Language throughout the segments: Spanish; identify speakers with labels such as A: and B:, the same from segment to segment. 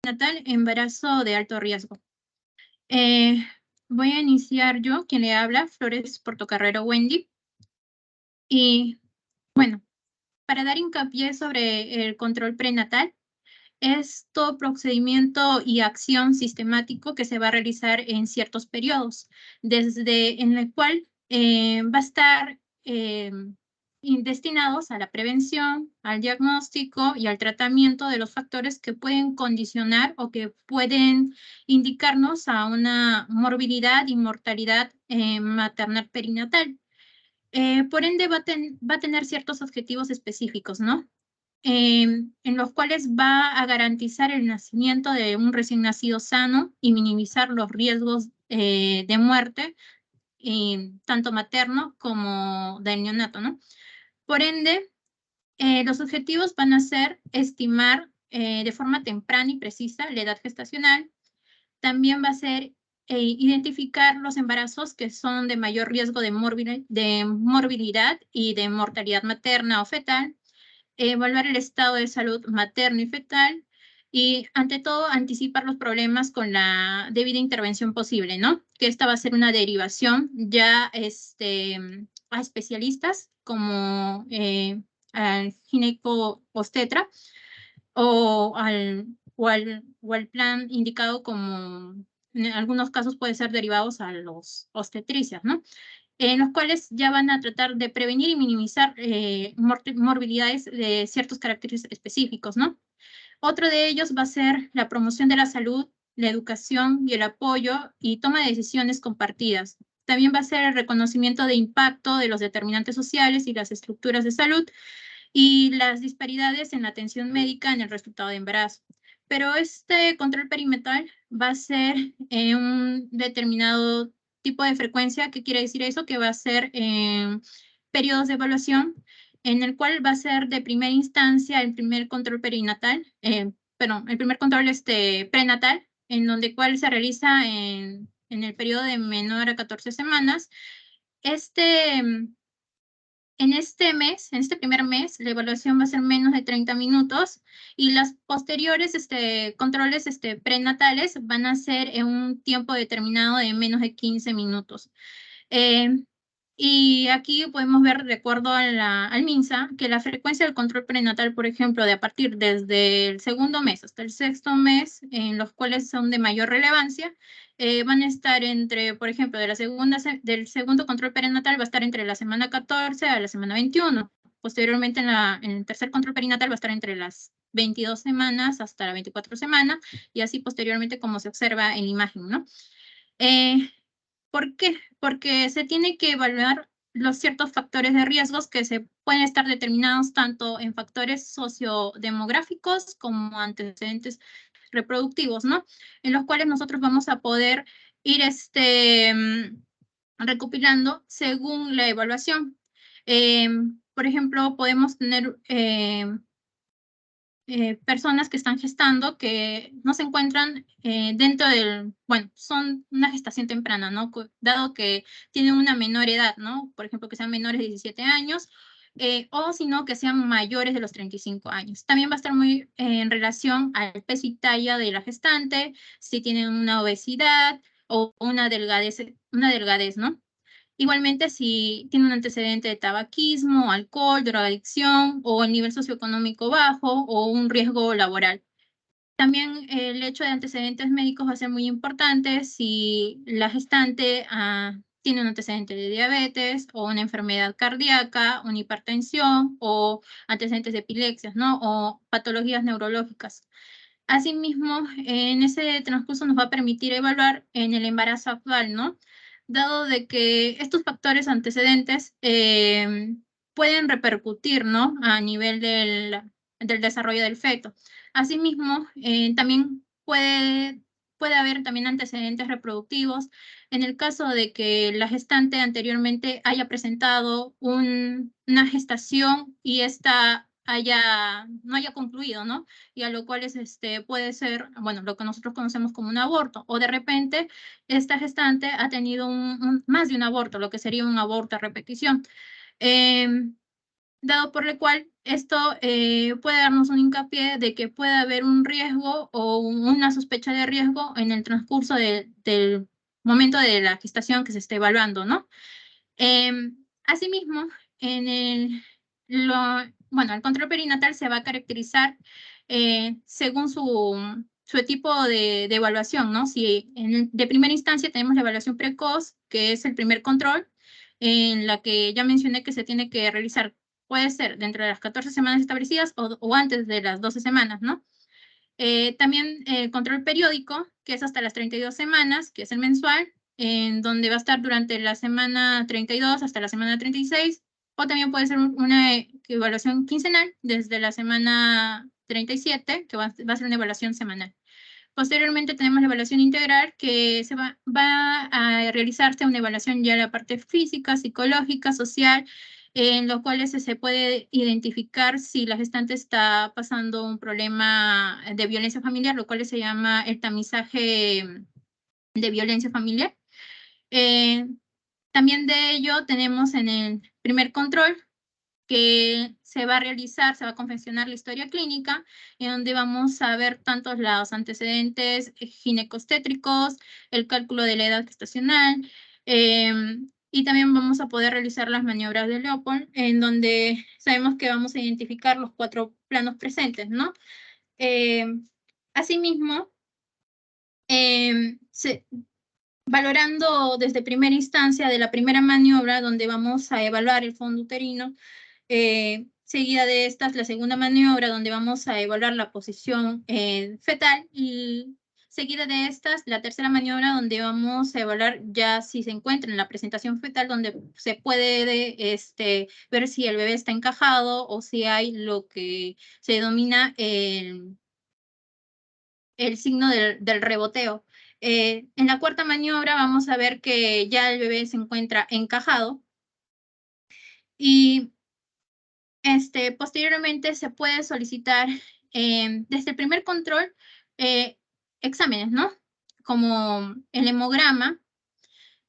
A: prenatal, embarazo de alto riesgo. Eh, Voy a iniciar yo, quien le habla, Flores Portocarrero Wendy. Y bueno, para dar hincapié sobre el control prenatal, es todo procedimiento y acción sistemático que se va a realizar en ciertos periodos, desde en el cual va a estar destinados a la prevención, al diagnóstico y al tratamiento de los factores que pueden condicionar o que pueden indicarnos a una morbilidad y mortalidad maternal perinatal. Por ende, va a tener ciertos objetivos específicos, ¿no? En los cuales va a garantizar el nacimiento de un recién nacido sano y minimizar los riesgos de muerte, tanto materno como del neonato, ¿no? Por ende, los objetivos van a ser estimar de forma temprana y precisa la edad gestacional. También va a ser identificar los embarazos que son de mayor riesgo de morbilidad y de mortalidad materna o fetal, evaluar el estado de salud materno y fetal y, ante todo, anticipar los problemas con la debida intervención posible, ¿no? Que esta va a ser una derivación ya a especialistas como al gineco-obstetra o al plan indicado como, en algunos casos puede ser derivados a los obstetricias, ¿no? En los cuales ya van a tratar de prevenir y minimizar morbilidades de ciertos caracteres específicos, ¿no? Otro de ellos va a ser la promoción de la salud, la educación y el apoyo y toma de decisiones compartidas. También va a ser el reconocimiento de impacto de los determinantes sociales y las estructuras de salud y las disparidades en la atención médica en el resultado de embarazo. Pero este control perimetral va a ser en un determinado tipo de frecuencia. ¿Qué quiere decir eso? Que va a ser en periodos de evaluación, en el cual va a ser de primera instancia el primer control perinatal, perdón, el primer control prenatal, en donde cual se realiza en el periodo de menor a 14 semanas. En este mes, en este primer mes, la evaluación va a ser menos de 30 minutos y las posteriores controles prenatales van a ser en un tiempo determinado de menos de 15 minutos. Eh, y aquí podemos ver, de acuerdo a al MINSA, que la frecuencia del control prenatal, por ejemplo, de a partir desde el segundo mes hasta el sexto mes, en los cuales son de mayor relevancia, van a estar entre, por ejemplo, del segundo control perinatal va a estar entre la semana 14 a la semana 21. Posteriormente, en el tercer control perinatal va a estar entre las 22 semanas hasta la 24 semana, y así posteriormente como se observa en la imagen, ¿no? ¿Por qué? Porque se tiene que evaluar los ciertos factores de riesgos que se pueden estar determinados tanto en factores sociodemográficos como antecedentes reproductivos, ¿no? En los cuales nosotros vamos a poder ir recopilando según la evaluación. Por ejemplo, podemos tener personas que están gestando que no se encuentran dentro bueno, son una gestación temprana, ¿no? Dado que tienen una menor edad, ¿no? Por ejemplo, que sean menores de 17 años, o sino que sean mayores de los 35 años. También va a estar muy en relación al peso y talla de la gestante, si tienen una obesidad o una delgadez, ¿no? Igualmente, si tiene un antecedente de tabaquismo, alcohol, drogadicción o el nivel socioeconómico bajo o un riesgo laboral. También el hecho de antecedentes médicos va a ser muy importante si la gestante tiene un antecedente de diabetes o una enfermedad cardíaca, una hipertensión o antecedentes de epilepsias, ¿no? O patologías neurológicas. Asimismo, en ese transcurso nos va a permitir evaluar en el embarazo actual, ¿no? Dado de que estos factores antecedentes pueden repercutir, ¿no? A nivel del desarrollo del feto. Asimismo, también puede haber también antecedentes reproductivos en el caso de que la gestante anteriormente haya presentado una gestación y esta no haya concluido, ¿no? Y a lo cual puede ser, bueno, lo que nosotros conocemos como un aborto, o de repente esta gestante ha tenido más de un aborto, lo que sería un aborto a repetición. Eh, dado por lo cual esto puede darnos un hincapié de que puede haber un riesgo o una sospecha de riesgo en el transcurso del momento de la gestación que se esté evaluando, ¿no? Asimismo, en bueno, el control perinatal se va a caracterizar según su tipo de evaluación, ¿no? Si de primera instancia tenemos la evaluación precoz, que es el primer control, en la que ya mencioné que se tiene que realizar, puede ser dentro de las 14 semanas establecidas o antes de las 12 semanas, ¿no? También el control periódico, que es hasta las 32 semanas, que es el mensual, en donde va a estar durante la semana 32 hasta la semana 36, o también puede ser una evaluación quincenal desde la semana 37, que va a ser una evaluación semanal. Posteriormente tenemos la evaluación integral, que va a realizarse una evaluación ya de la parte física, psicológica, social, en los cuales se puede identificar si la gestante está pasando un problema de violencia familiar, lo cual se llama el tamizaje de violencia familiar. También de ello tenemos en el primer control, que se va a realizar, se va a confeccionar la historia clínica, en donde vamos a ver tanto los antecedentes ginecostétricos, el cálculo de la edad gestacional, y también vamos a poder realizar las maniobras de Leopold, en donde sabemos que vamos a identificar los 4 planos presentes, ¿no? Asimismo, valorando desde primera instancia de la primera maniobra, donde vamos a evaluar el fondo uterino, seguida de estas, la segunda maniobra, donde vamos a evaluar la posición fetal, y seguida de estas, la tercera maniobra, donde vamos a evaluar ya si se encuentra en la presentación fetal, donde se puede ver si el bebé está encajado o si hay lo que se denomina el signo del reboteo. En la cuarta maniobra vamos a ver que ya el bebé se encuentra encajado, y posteriormente se puede solicitar desde el primer control exámenes, ¿no? Como el hemograma,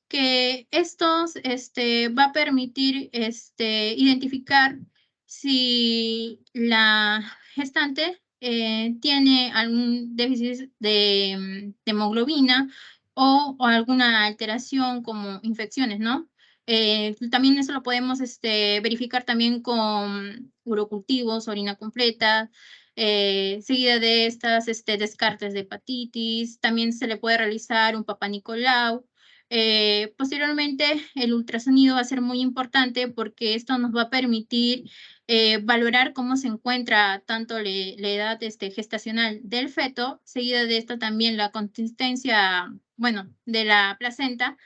A: que estos va a permitir identificar si la gestante tiene algún déficit de hemoglobina o alguna alteración como infecciones, ¿no? También eso lo podemos verificar también con urocultivos, orina completa, seguida de estas descartes de hepatitis. También se le puede realizar un Papá Nicolau. Posteriormente, el ultrasonido va a ser muy importante porque esto nos va a permitir valorar cómo se encuentra tanto la edad gestacional del feto, seguida de esto también la consistencia, bueno, de la placenta.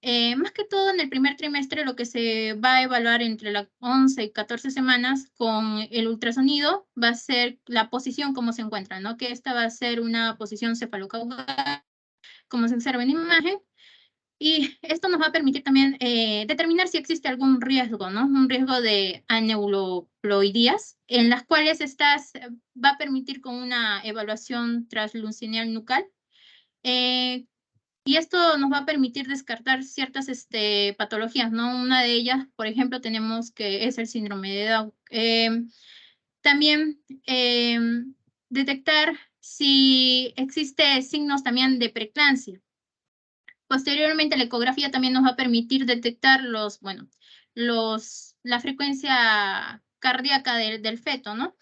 A: Más que todo en el primer trimestre, lo que se va a evaluar entre las 11 y 14 semanas con el ultrasonido va a ser la posición, cómo se encuentra, ¿no? Que esta va a ser una posición cefalocaudal, como se observa en la imagen. Y esto nos va a permitir también determinar si existe algún riesgo, ¿no? Un riesgo de aneuploidías, en las cuales estas va a permitir con una evaluación translucineal nucal. Y esto nos va a permitir descartar ciertas patologías, ¿no? Una de ellas, por ejemplo, tenemos que es el síndrome de Down. También detectar si existe signos también de preeclampsia. Posteriormente, la ecografía también nos va a permitir detectar la frecuencia cardíaca del feto, ¿no?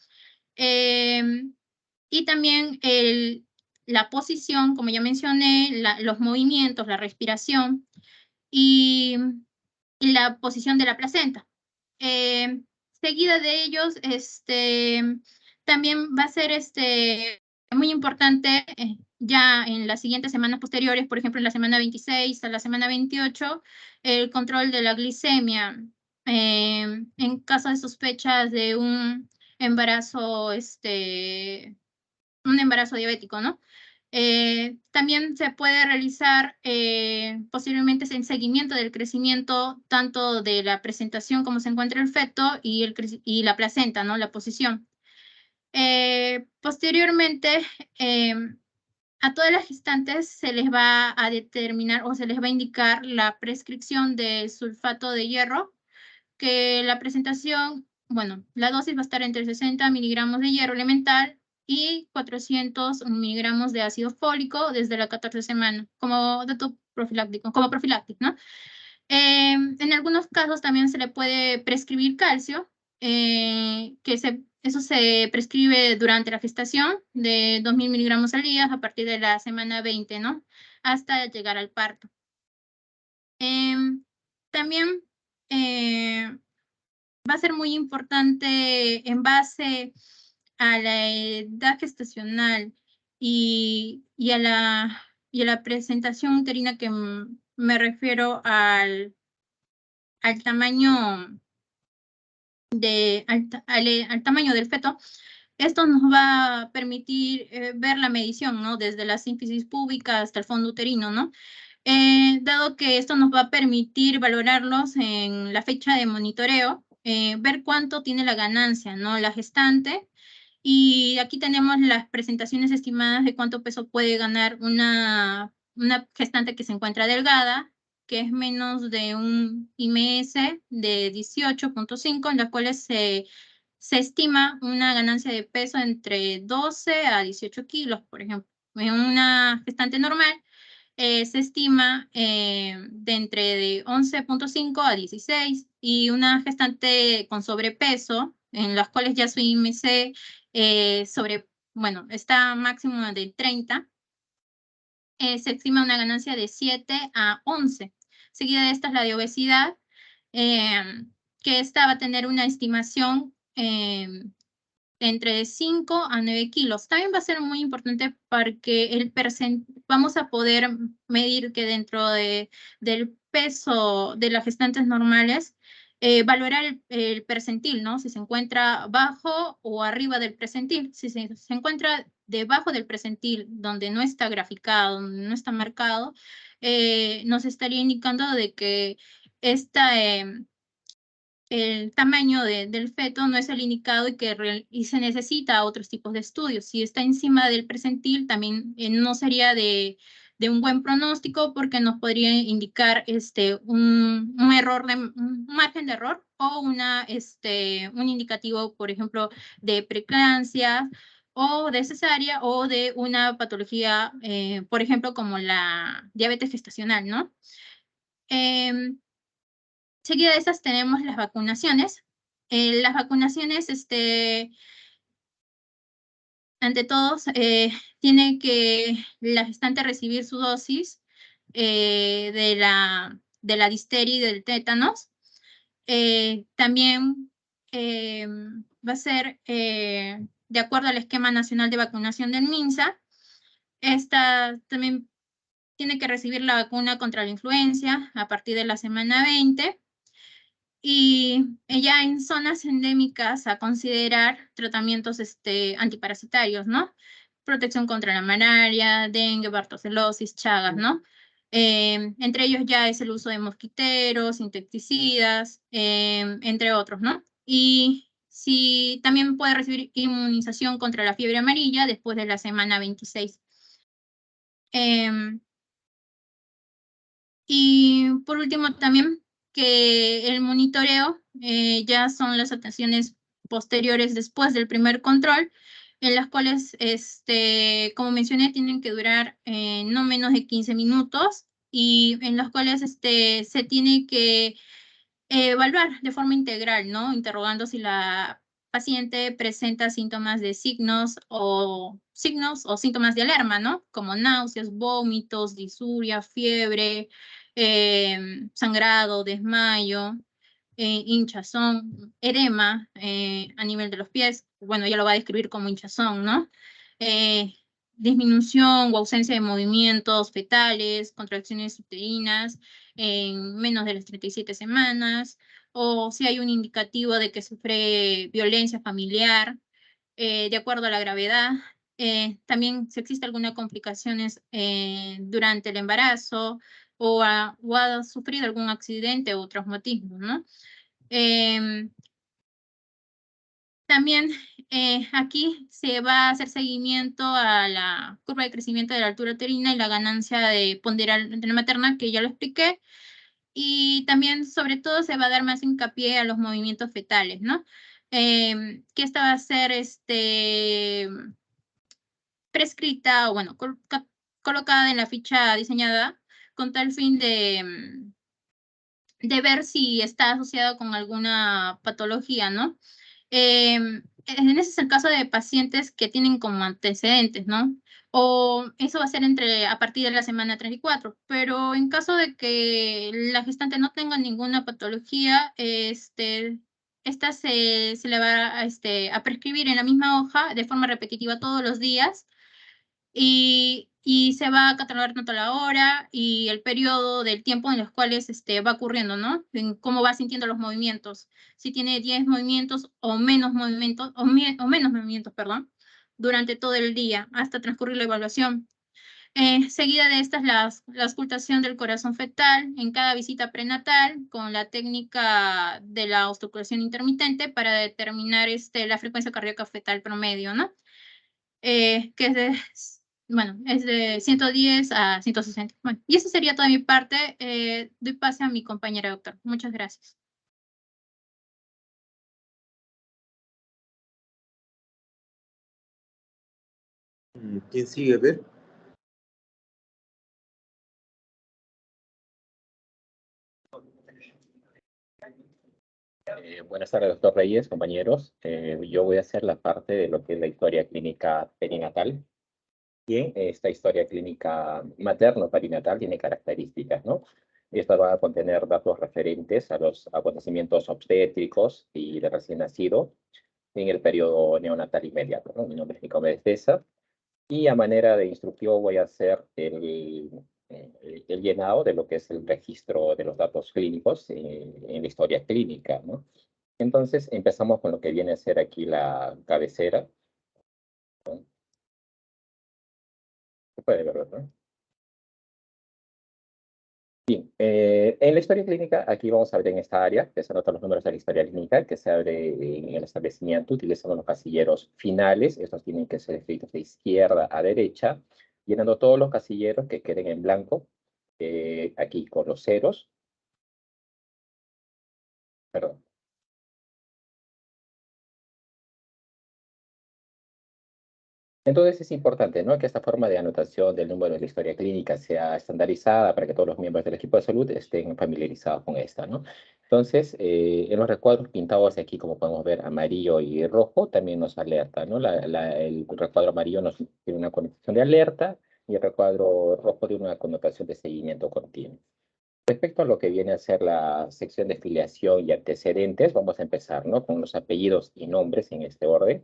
A: Y también la posición, como ya mencioné, los movimientos, la respiración y la posición de la placenta. Seguida de ellos, también va a ser muy importante ya en las siguientes semanas posteriores, por ejemplo, en la semana 26 a la semana 28, el control de la glicemia en caso de sospechas de un embarazo, un embarazo diabético, ¿no? También se puede realizar posiblemente en seguimiento del crecimiento tanto de la presentación como se encuentra el feto y la placenta, ¿no? La posición. Posteriormente, a todas las gestantes se les va a determinar o se les va a indicar la prescripción de sulfato de hierro, que la presentación bueno, la dosis va a estar entre 60 miligramos de hierro elemental y 400 miligramos de ácido fólico desde la 14 semana, como dato profiláctico, como profiláctico, ¿no? En algunos casos también se le puede prescribir calcio, eso se prescribe durante la gestación de 2.000 miligramos al día a partir de la semana 20, ¿no? Hasta llegar al parto. También va a ser muy importante en base a la edad gestacional y a la presentación uterina, que me refiero al tamaño al tamaño del feto. Esto nos va a permitir ver la medición, ¿no? Desde la sínfisis púbica hasta el fondo uterino, ¿no? Dado que esto nos va a permitir valorarlos en la fecha de monitoreo, ver cuánto tiene la ganancia, ¿no? La gestante. Y aquí tenemos las presentaciones estimadas de cuánto peso puede ganar una gestante que se encuentra delgada, que es menos de un IMS de 18.5, en las cuales se estima una ganancia de peso entre 12 a 18 kilos, por ejemplo. En una gestante normal se estima de entre de 11.5 a 16, y una gestante con sobrepeso, en las cuales ya su IMC bueno, está máximo de 30, se estima una ganancia de 7 a 11. Seguida de esta es la de obesidad, que esta va a tener una estimación entre 5 a 9 kilos. También va a ser muy importante porque vamos a poder medir que dentro del peso de las gestantes normales, valorar el percentil, ¿no? Si se encuentra bajo o arriba del percentil. Si se encuentra debajo del percentil, donde no está graficado, donde no está marcado, nos estaría indicando de que el tamaño del feto no es el indicado y se necesita otros tipos de estudios. Si está encima del percentil, también no sería de un buen pronóstico, porque nos podría indicar un error, un margen de error, o un indicativo, por ejemplo, de preeclampsia o de cesárea, o de una patología, por ejemplo, como la diabetes gestacional, ¿no? Seguida de esas tenemos las vacunaciones. Las vacunaciones, ante todos, tiene que la gestante recibir su dosis de la difteria y del tétanos. También va a ser de acuerdo al esquema nacional de vacunación del MINSA. Esta también tiene que recibir la vacuna contra la influenza a partir de la semana 20. Y ya en zonas endémicas, a considerar tratamientos antiparasitarios, ¿no? Protección contra la malaria, dengue, bartocelosis, chagas, ¿no? Entre ellos ya es el uso de mosquiteros, insecticidas, entre otros, ¿no? Y si también puede recibir inmunización contra la fiebre amarilla después de la semana 26. Y por último también, que el monitoreo ya son las atenciones posteriores después del primer control, en las cuales, como mencioné, tienen que durar no menos de 15 minutos, y en las cuales se tiene que evaluar de forma integral, ¿no? Interrogando si la paciente presenta síntomas o síntomas de alarma, ¿no? Como náuseas, vómitos, disuria, fiebre, sangrado, desmayo, hinchazón, edema a nivel de los pies. Bueno, ella lo va a describir como hinchazón, ¿no? Eh, Disminución o ausencia de movimientos fetales, contracciones uterinas en menos de las 37 semanas, o si hay un indicativo de que sufre violencia familiar, de acuerdo a la gravedad. También si existe alguna complicaciones durante el embarazo, o ha sufrido algún accidente o traumatismo, ¿no? También aquí se va a hacer seguimiento a la curva de crecimiento de la altura uterina y la ganancia de ponderal materna, que ya lo expliqué. Y también, sobre todo, se va a dar más hincapié a los movimientos fetales, ¿no? que esta va a ser prescrita o, bueno, colocada en la ficha diseñada con tal fin de ver si está asociado con alguna patología, ¿no? En ese es el caso de pacientes que tienen como antecedentes, ¿no? O eso va a ser a partir de la semana 34, pero en caso de que la gestante no tenga ninguna patología, esta se le va a prescribir en la misma hoja de forma repetitiva todos los días y se va a catalogar tanto la hora y el periodo del tiempo en los cuales va ocurriendo, ¿no? En cómo va sintiendo los movimientos. Si tiene 10 movimientos o menos movimientos, o menos movimientos, perdón, durante todo el día hasta transcurrir la evaluación. Seguida de estas, la auscultación del corazón fetal en cada visita prenatal con la técnica de la auscultación intermitente para determinar la frecuencia cardíaca fetal promedio, ¿no? Que es de 110 a 160. Bueno, y eso sería toda mi parte. Doy pase a mi compañera doctor. Muchas gracias.
B: ¿Quién sigue, a ver?
C: Buenas tardes, doctor Reyes, compañeros. Yo voy a hacer la parte de lo que es la historia clínica perinatal. Bien, esta historia clínica materno-perinatal tiene características, ¿no? Esta va a contener datos referentes a los acontecimientos obstétricos y de recién nacido en el periodo neonatal inmediato, ¿no? Mi nombre es Nicomedes César y a manera de instructivo voy a hacer el llenado de lo que es el registro de los datos clínicos en la historia clínica, ¿no? Entonces, empezamos con lo que viene a ser aquí la cabecera. Se puede ver, ¿verdad? Bien, en la historia clínica, aquí vamos a ver en esta área, que se anotan los números de la historia clínica, que se abre en el establecimiento utilizando los casilleros finales. Estos tienen que ser escritos de izquierda a derecha, llenando todos los casilleros que queden en blanco, aquí con los ceros. Perdón. Entonces es importante, ¿no?, que esta forma de anotación del número de la historia clínica sea estandarizada para que todos los miembros del equipo de salud estén familiarizados con esta, ¿no? Entonces, en los recuadros pintados aquí, como podemos ver, amarillo y rojo, también nos alerta, ¿no? El recuadro amarillo nos tiene una connotación de alerta y el recuadro rojo tiene una connotación de seguimiento continuo. Respecto a lo que viene a ser la sección de filiación y antecedentes, vamos a empezar, ¿no?, con los apellidos y nombres en este orden.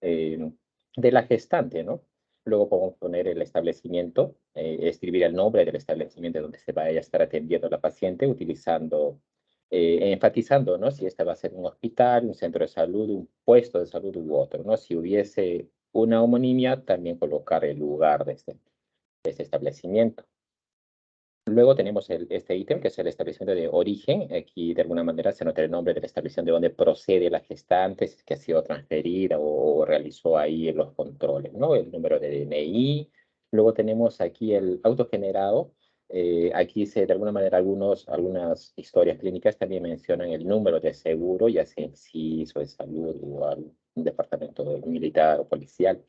C: Eh, de la gestante, ¿no? Luego podemos poner el establecimiento, escribir el nombre del establecimiento donde se vaya a estar atendiendo a la paciente, utilizando, enfatizando, ¿no?, si este va a ser un hospital, un centro de salud, un puesto de salud u otro, ¿no? Si hubiese una homonimia, también colocar el lugar de este establecimiento. Luego tenemos este ítem, que es el establecimiento de origen. Aquí, de alguna manera, se nota el nombre del establecimiento de donde procede la gestante, si es que ha sido transferida o realizó ahí los controles, ¿no? El número de DNI. Luego tenemos aquí el autogenerado. Aquí, de alguna manera, algunas historias clínicas también mencionan el número de seguro, ya sea en CIS o de salud o algún departamento militar o policial.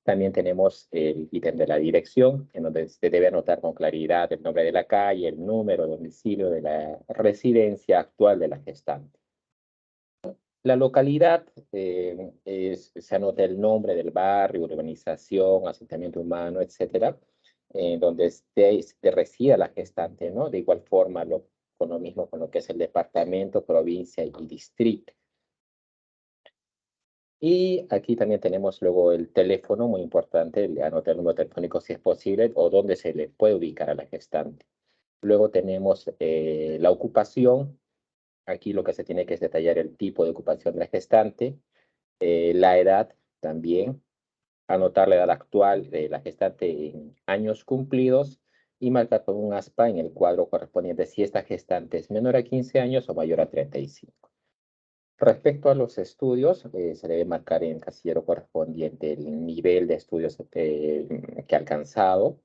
C: También tenemos el ítem de la dirección, en donde se debe anotar con claridad el nombre de la calle, el número, domicilio de la residencia actual de la gestante. La localidad, se anota el nombre del barrio, urbanización, asentamiento humano, etcétera, donde resida la gestante, ¿no? De igual forma, con lo mismo con lo que es el departamento, provincia y distrito. Y aquí también tenemos luego el teléfono, muy importante, anotar el número telefónico si es posible o dónde se le puede ubicar a la gestante. Luego tenemos la ocupación. Aquí lo que se tiene que es detallar el tipo de ocupación de la gestante, la edad también, anotar la edad actual de la gestante en años cumplidos y marcar con un aspa en el cuadro correspondiente si esta gestante es menor a 15 años o mayor a 35. Respecto a los estudios, se debe marcar en el casillero correspondiente el nivel de estudios que ha alcanzado.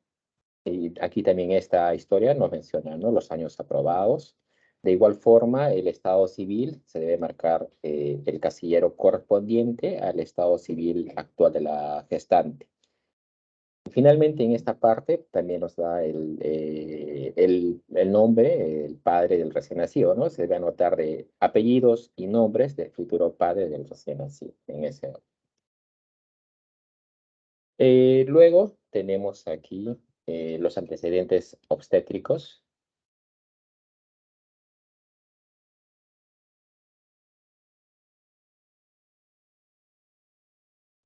C: Y aquí también esta historia nos menciona, ¿no?, los años aprobados. De igual forma, el estado civil se debe marcar el casillero correspondiente al estado civil actual de la gestante. Finalmente, en esta parte también nos da el nombre, el padre del recién nacido, ¿no? Se debe anotar de apellidos y nombres del futuro padre del recién nacido, en ese orden. Luego tenemos aquí los antecedentes obstétricos.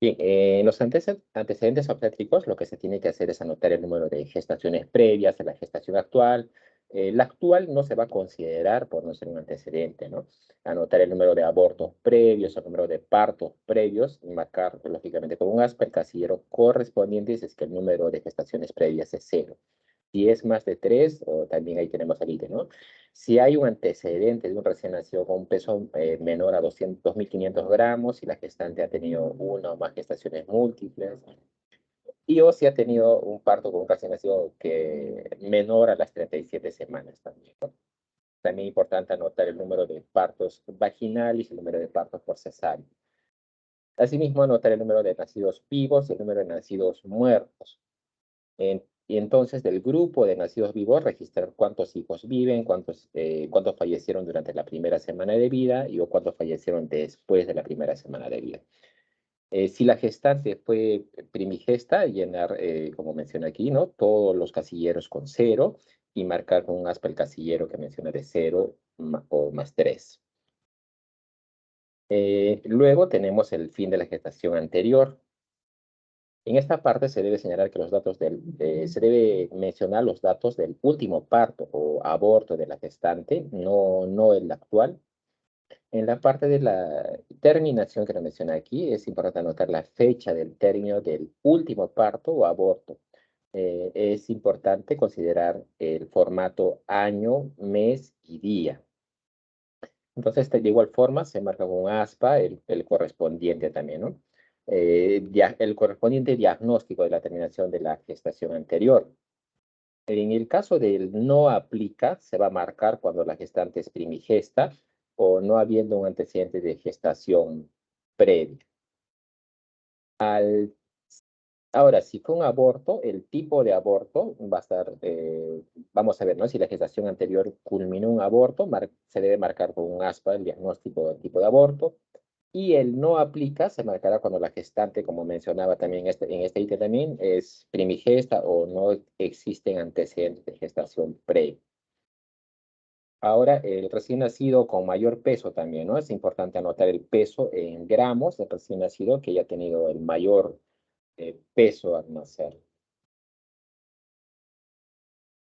C: Bien, los antecedentes obstétricos, lo que se tiene que hacer es anotar el número de gestaciones previas a la gestación actual. La actual no se va a considerar por no ser un antecedente, ¿no? Anotar el número de abortos previos, el número de partos previos, y marcar, lógicamente, con un aspa el casillero correspondiente si es que el número de gestaciones previas es 0. Si es más de 3, o también ahí tenemos el ítem, ¿no? Si hay un antecedente de un recién nacido con un peso menor a 2.500 gramos, si la gestante ha tenido una o más gestaciones múltiples, y o si ha tenido un parto con un recién nacido que menor a las 37 semanas también, ¿no? También es importante anotar el número de partos vaginales y el número de partos por cesárea. Asimismo, anotar el número de nacidos vivos y el número de nacidos muertos. Y entonces del grupo de nacidos vivos registrar cuántos hijos viven, cuántos fallecieron durante la primera semana de vida y o cuántos fallecieron después de la primera semana de vida. Si la gestante fue primigesta, llenar, como menciona aquí, ¿no? Todos los casilleros con 0 y marcar con un aspa el casillero que menciona de 0 o más 3. Luego tenemos el fin de la gestación anterior. En esta parte se debe señalar que los datos se debe mencionar los datos del último parto o aborto de la gestante, no el actual. En la parte de la terminación que lo menciona aquí, es importante anotar la fecha del término del último parto o aborto. Es importante considerar el formato año, mes y día. Entonces, de igual forma, se marca con un aspa el correspondiente también, ¿no? El correspondiente diagnóstico de la terminación de la gestación anterior. En el caso del no aplica, se va a marcar cuando la gestante es primigesta o no habiendo un antecedente de gestación previa. Ahora, si fue un aborto, el tipo de aborto va a estar, vamos a ver, ¿no? Si la gestación anterior culminó un aborto, se debe marcar con un aspa el diagnóstico del tipo de aborto. Y el no aplica se marcará cuando la gestante, como mencionaba también en este ítem también, es primigesta o no existen antecedentes de gestación previa. Ahora, el recién nacido con mayor peso también, ¿no? Es importante anotar el peso en gramos del recién nacido que haya tenido el mayor peso al nacer.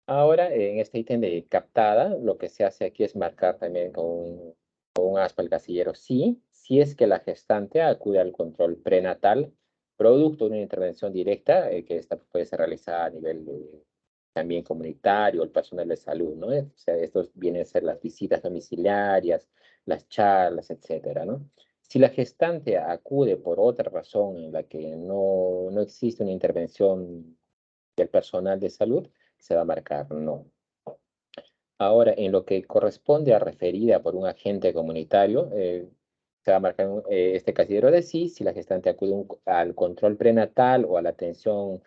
C: Ahora, en este ítem de captada, lo que se hace aquí es marcar también con un aspa el casillero sí, si es que la gestante acude al control prenatal, producto de una intervención directa, que esta puede ser realizada a nivel también comunitario, el personal de salud, ¿no? O sea, estos vienen a ser las visitas domiciliarias, las charlas, etcétera, ¿no? Si la gestante acude por otra razón en la que no existe una intervención del personal de salud, se va a marcar no. Ahora, en lo que corresponde a referida por un agente comunitario, se va a marcar este casillero de sí si la gestante acude al control prenatal o a la atención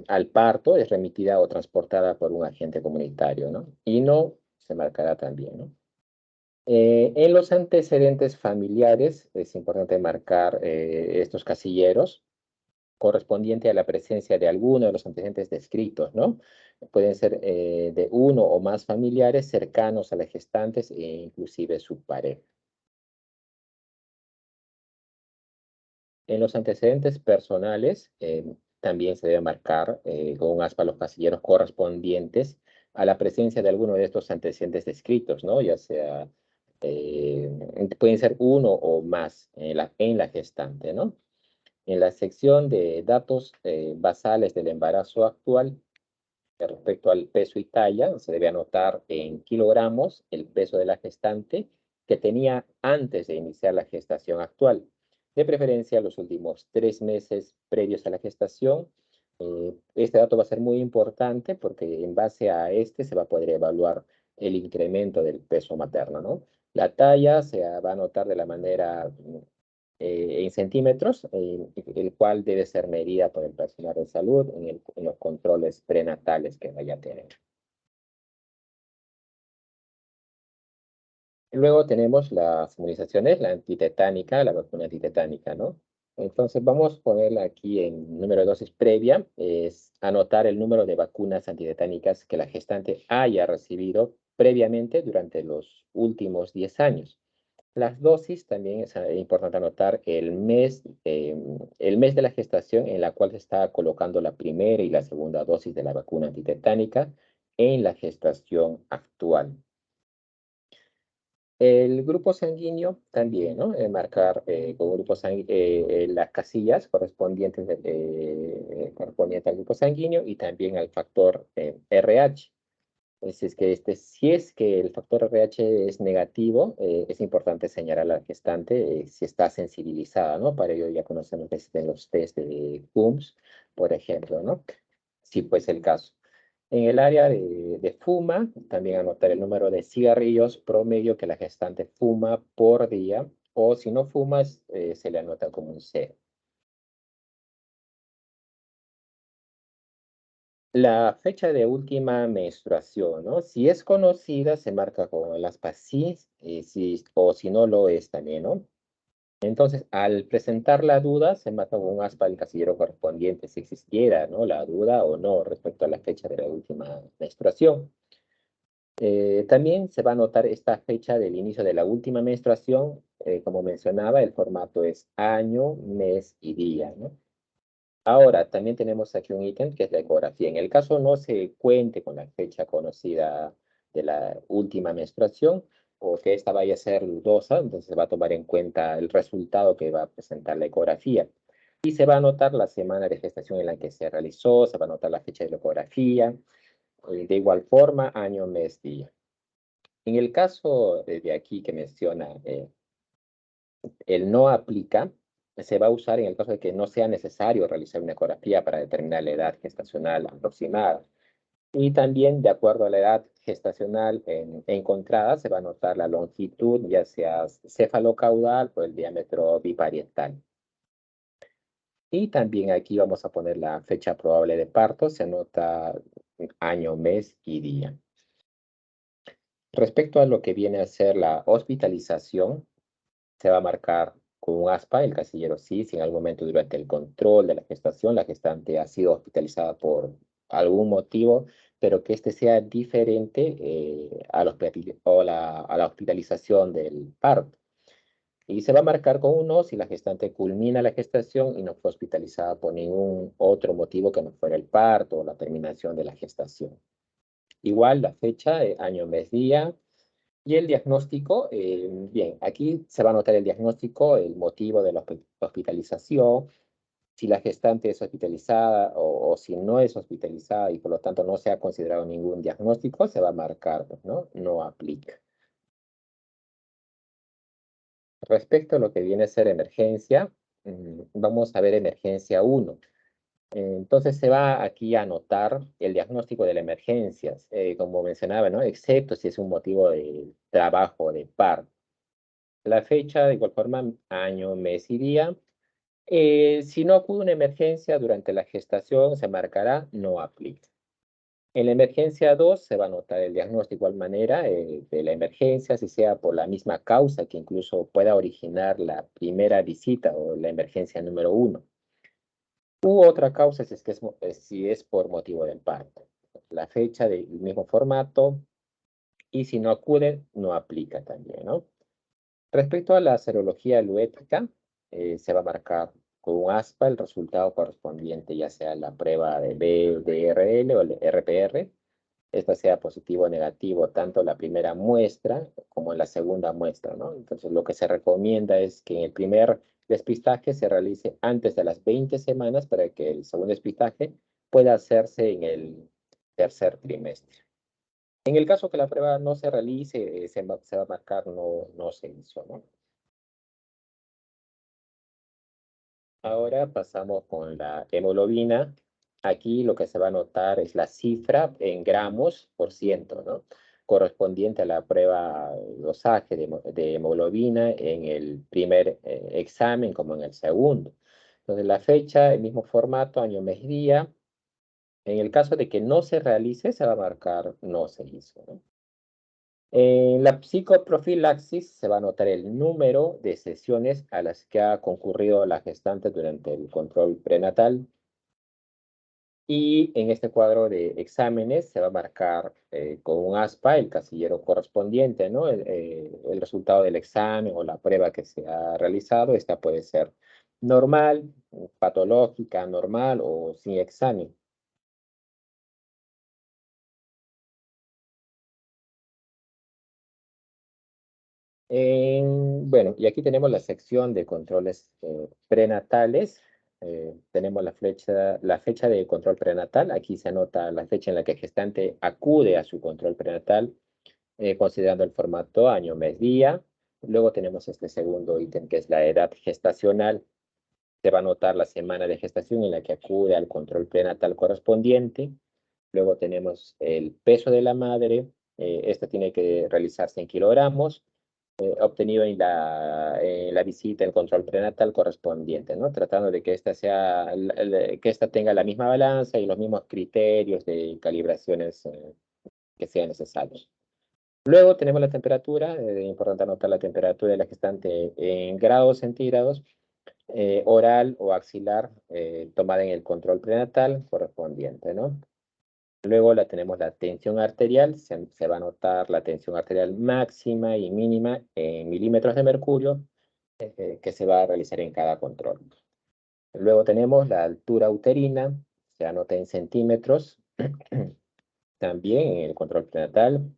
C: al parto, es remitida o transportada por un agente comunitario, ¿no? Y no se marcará también, ¿no? En los antecedentes familiares es importante marcar estos casilleros correspondiente a la presencia de alguno de los antecedentes descritos, ¿no? Pueden ser de uno o más familiares cercanos a las gestantes e inclusive su pareja. En los antecedentes personales también se debe marcar con un aspa los casilleros correspondientes a la presencia de alguno de estos antecedentes descritos, ¿no? Ya sea, pueden ser uno o más en la gestante, ¿no? En la sección de datos basales del embarazo actual, respecto al peso y talla, se debe anotar en kilogramos el peso de la gestante que tenía antes de iniciar la gestación actual. De preferencia, los últimos 3 meses previos a la gestación. Este dato va a ser muy importante porque en base a este se va a poder evaluar el incremento del peso materno, ¿no? La talla se va a anotar de la manera en centímetros, el cual debe ser medida por el personal de salud en los controles prenatales que vaya a tener. Luego tenemos las inmunizaciones, la antitetánica, la vacuna antitetánica, ¿no? Entonces vamos a ponerla aquí en número de dosis previa, es anotar el número de vacunas antitetánicas que la gestante haya recibido previamente durante los últimos 10 años. Las dosis también es importante anotar el mes de la gestación en la cual se está colocando la primera y la segunda dosis de la vacuna antitetánica en la gestación actual. El grupo sanguíneo también, ¿no? Marcar con grupo las casillas correspondientes, correspondientes al grupo sanguíneo y también al factor RH. Si es que el factor RH es negativo, es importante señalar a la gestante si está sensibilizada, ¿no? Para ello ya conocemos que existen los test de Coombs, por ejemplo, ¿no? Si fuese el caso. En el área de fuma, también anotar el número de cigarrillos promedio que la gestante fuma por día, o si no fumas, se le anota como un 0. La fecha de última menstruación, ¿no? Si es conocida, se marca con el aspa sí, o si no lo es también, ¿no? Entonces, al presentar la duda, se marca con un aspa el casillero correspondiente, si existiera, ¿no? La duda o no respecto a la fecha de la última menstruación. También se va a anotar esta fecha del inicio de la última menstruación. Como mencionaba, el formato es año, mes y día, ¿no? Ahora, también tenemos aquí un ítem que es la ecografía. En el caso no se cuente con la fecha conocida de la última menstruación o que esta vaya a ser dudosa, entonces se va a tomar en cuenta el resultado que va a presentar la ecografía. Y se va a anotar la semana de gestación en la que se realizó, se va a anotar la fecha de la ecografía, de igual forma, año, mes, día. En el caso de aquí que menciona el no aplica, se va a usar en el caso de que no sea necesario realizar una ecografía para determinar la edad gestacional aproximada. Y también, de acuerdo a la edad gestacional encontrada, se va a anotar la longitud, ya sea cefalocaudal o el diámetro biparietal. Y también aquí vamos a poner la fecha probable de parto, se anota año, mes y día. Respecto a lo que viene a ser la hospitalización, se va a marcar con un aspa el casillero sí, si en algún momento durante el control de la gestación la gestante ha sido hospitalizada por algún motivo, pero que este sea diferente a la hospitalización del parto. Y se va a marcar con un no si la gestante culmina la gestación y no fue hospitalizada por ningún otro motivo que no fuera el parto o la terminación de la gestación. Igual la fecha, año, mes, día. Y el diagnóstico, bien, aquí se va a anotar el diagnóstico, el motivo de la hospitalización, si la gestante es hospitalizada o si no es hospitalizada y por lo tanto no se ha considerado ningún diagnóstico, se va a marcar, pues, ¿no? No aplica. Respecto a lo que viene a ser emergencia, vamos a ver emergencia 1. Entonces se va aquí a anotar el diagnóstico de la emergencia, como mencionaba, ¿no? Excepto si es un motivo de trabajo, de parto. La fecha, de igual forma, año, mes y día. Si no acude una emergencia durante la gestación, se marcará no aplica. En la emergencia 2 se va a anotar el diagnóstico de igual manera de la emergencia, si sea por la misma causa que incluso pueda originar la primera visita o la emergencia número 1. U otra causa si es por motivo del parto. La fecha del mismo formato y si no acude, no aplica también, ¿no? Respecto a la serología luética, se va a marcar con un aspa el resultado correspondiente, ya sea la prueba de BDRL o el RPR, esta sea positivo o negativo, tanto la primera muestra como en la segunda muestra, ¿no? Entonces, lo que se recomienda es que en el primer despistaje se realice antes de las 20 semanas para que el segundo despistaje pueda hacerse en el tercer trimestre. En el caso que la prueba no se realice, se va a marcar no se hizo, ¿no? Ahora pasamos con la hemoglobina. Aquí lo que se va a notar es la cifra en gramos por ciento, ¿no? correspondiente a la prueba dosaje de hemoglobina en el primer examen como en el segundo. Entonces la fecha, el mismo formato, año, mes, día. En el caso de que no se realice, se va a marcar no se hizo, ¿no? En la psicoprofilaxis se va a anotar el número de sesiones a las que ha concurrido la gestante durante el control prenatal. Y en este cuadro de exámenes se va a marcar con un aspa el casillero correspondiente, ¿no? El resultado del examen o la prueba que se ha realizado. Esta puede ser normal, patológica, normal o sin examen. Bueno, y aquí tenemos la sección de controles prenatales. Tenemos la fecha de control prenatal. Aquí se anota la fecha en la que el gestante acude a su control prenatal, considerando el formato año, mes, día. Luego tenemos este segundo ítem que es la edad gestacional. Se va a anotar la semana de gestación en la que acude al control prenatal correspondiente. Luego tenemos el peso de la madre. Este tiene que realizarse en kilogramos obtenido en la visita, el control prenatal correspondiente, ¿no? Tratando de que esta que esta tenga la misma balanza y los mismos criterios de calibraciones que sean necesarios. Luego tenemos la temperatura, importante anotar la temperatura de la gestante en grados centígrados, oral o axilar, tomada en el control prenatal correspondiente, ¿no? Luego tenemos la tensión arterial, se va a anotar la tensión arterial máxima y mínima en milímetros de mercurio que se va a realizar en cada control. Luego tenemos la altura uterina, se anota en centímetros, también en el control prenatal.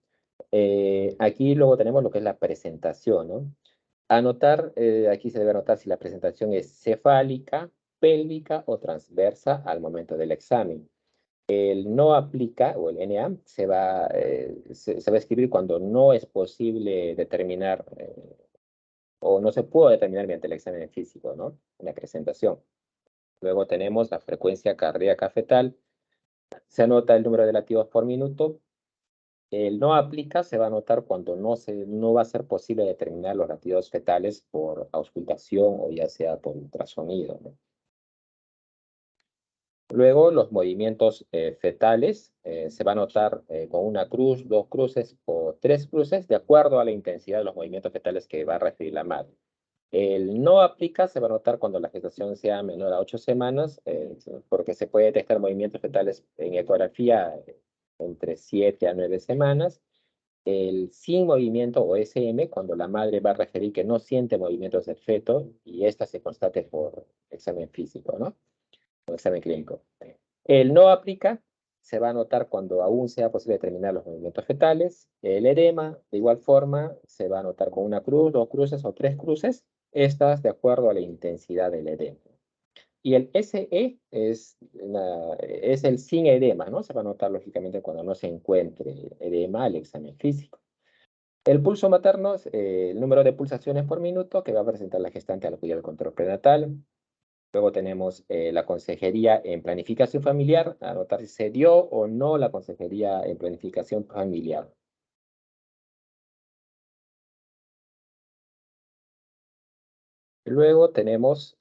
C: Aquí luego tenemos lo que es la presentación, ¿no? Anotar, aquí se debe anotar si la presentación es cefálica, pélvica o transversa al momento del examen. El no aplica, o el NA, se va a escribir cuando no es posible determinar, o no se puede determinar mediante el examen físico, ¿no? En la presentación. Luego tenemos la frecuencia cardíaca fetal. Se anota el número de latidos por minuto. El no aplica se va a anotar cuando no va a ser posible determinar los latidos fetales por auscultación o ya sea por ultrasonido, ¿no? Luego, los movimientos fetales se va a anotar con una cruz, dos cruces o tres cruces, de acuerdo a la intensidad de los movimientos fetales que va a referir la madre. El no aplica se va a anotar cuando la gestación sea menor a 8 semanas, porque se puede detectar movimientos fetales en ecografía entre 7 a 9 semanas. El sin movimiento o SM, cuando la madre va a referir que no siente movimientos del feto y esta se constate por examen físico, ¿no? O examen clínico. El no aplica se va a anotar cuando aún sea posible determinar los movimientos fetales. El edema, de igual forma, se va a anotar con una cruz, dos cruces o tres cruces, estas de acuerdo a la intensidad del edema. Y el SE es el sin edema, ¿no? Se va a anotar lógicamente cuando no se encuentre edema al examen físico. El pulso materno es el número de pulsaciones por minuto que va a presentar la gestante al acudir al control prenatal. Luego tenemos la consejería en planificación familiar, anotar si se dio o no la consejería en planificación familiar. Luego tenemos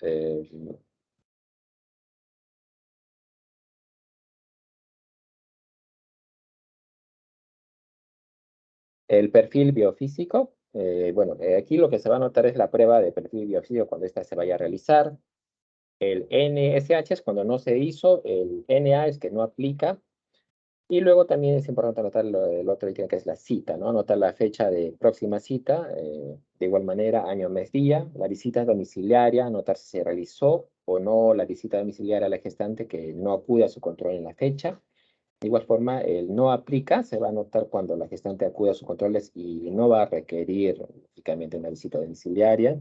C: el perfil biofísico. Bueno, aquí lo que se va a anotar es la prueba de perfil biofísico cuando ésta se vaya a realizar. El NSH es cuando no se hizo, el NA es que no aplica. Y luego también es importante anotar el otro ítem que es la cita, ¿no? Anotar la fecha de próxima cita, de igual manera, año, mes, día. La visita domiciliaria, anotar si se realizó o no la visita domiciliaria a la gestante que no acude a su control en la fecha. De igual forma, el no aplica se va a anotar cuando la gestante acude a sus controles y no va a requerir, lógicamente, una visita domiciliaria.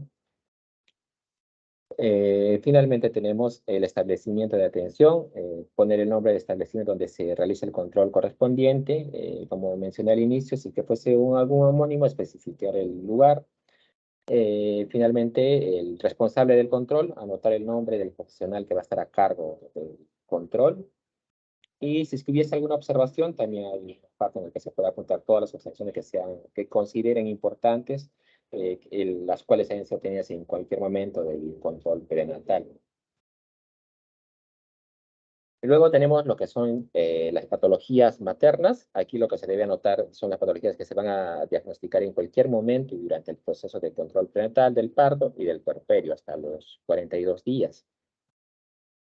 C: Finalmente tenemos el establecimiento de atención, poner el nombre del establecimiento donde se realiza el control correspondiente, como mencioné al inicio, si que fuese algún homónimo, especificar el lugar. Finalmente, el responsable del control, anotar el nombre del profesional que va a estar a cargo del control. Y si es que hubiese alguna observación, también hay parte en la que se puede apuntar todas las observaciones que consideren importantes, las cuales hayan sido obtenidas en cualquier momento del control prenatal. Y luego tenemos lo que son las patologías maternas. Aquí lo que se debe anotar son las patologías que se van a diagnosticar en cualquier momento y durante el proceso de control prenatal del parto y del puerperio hasta los 42 días.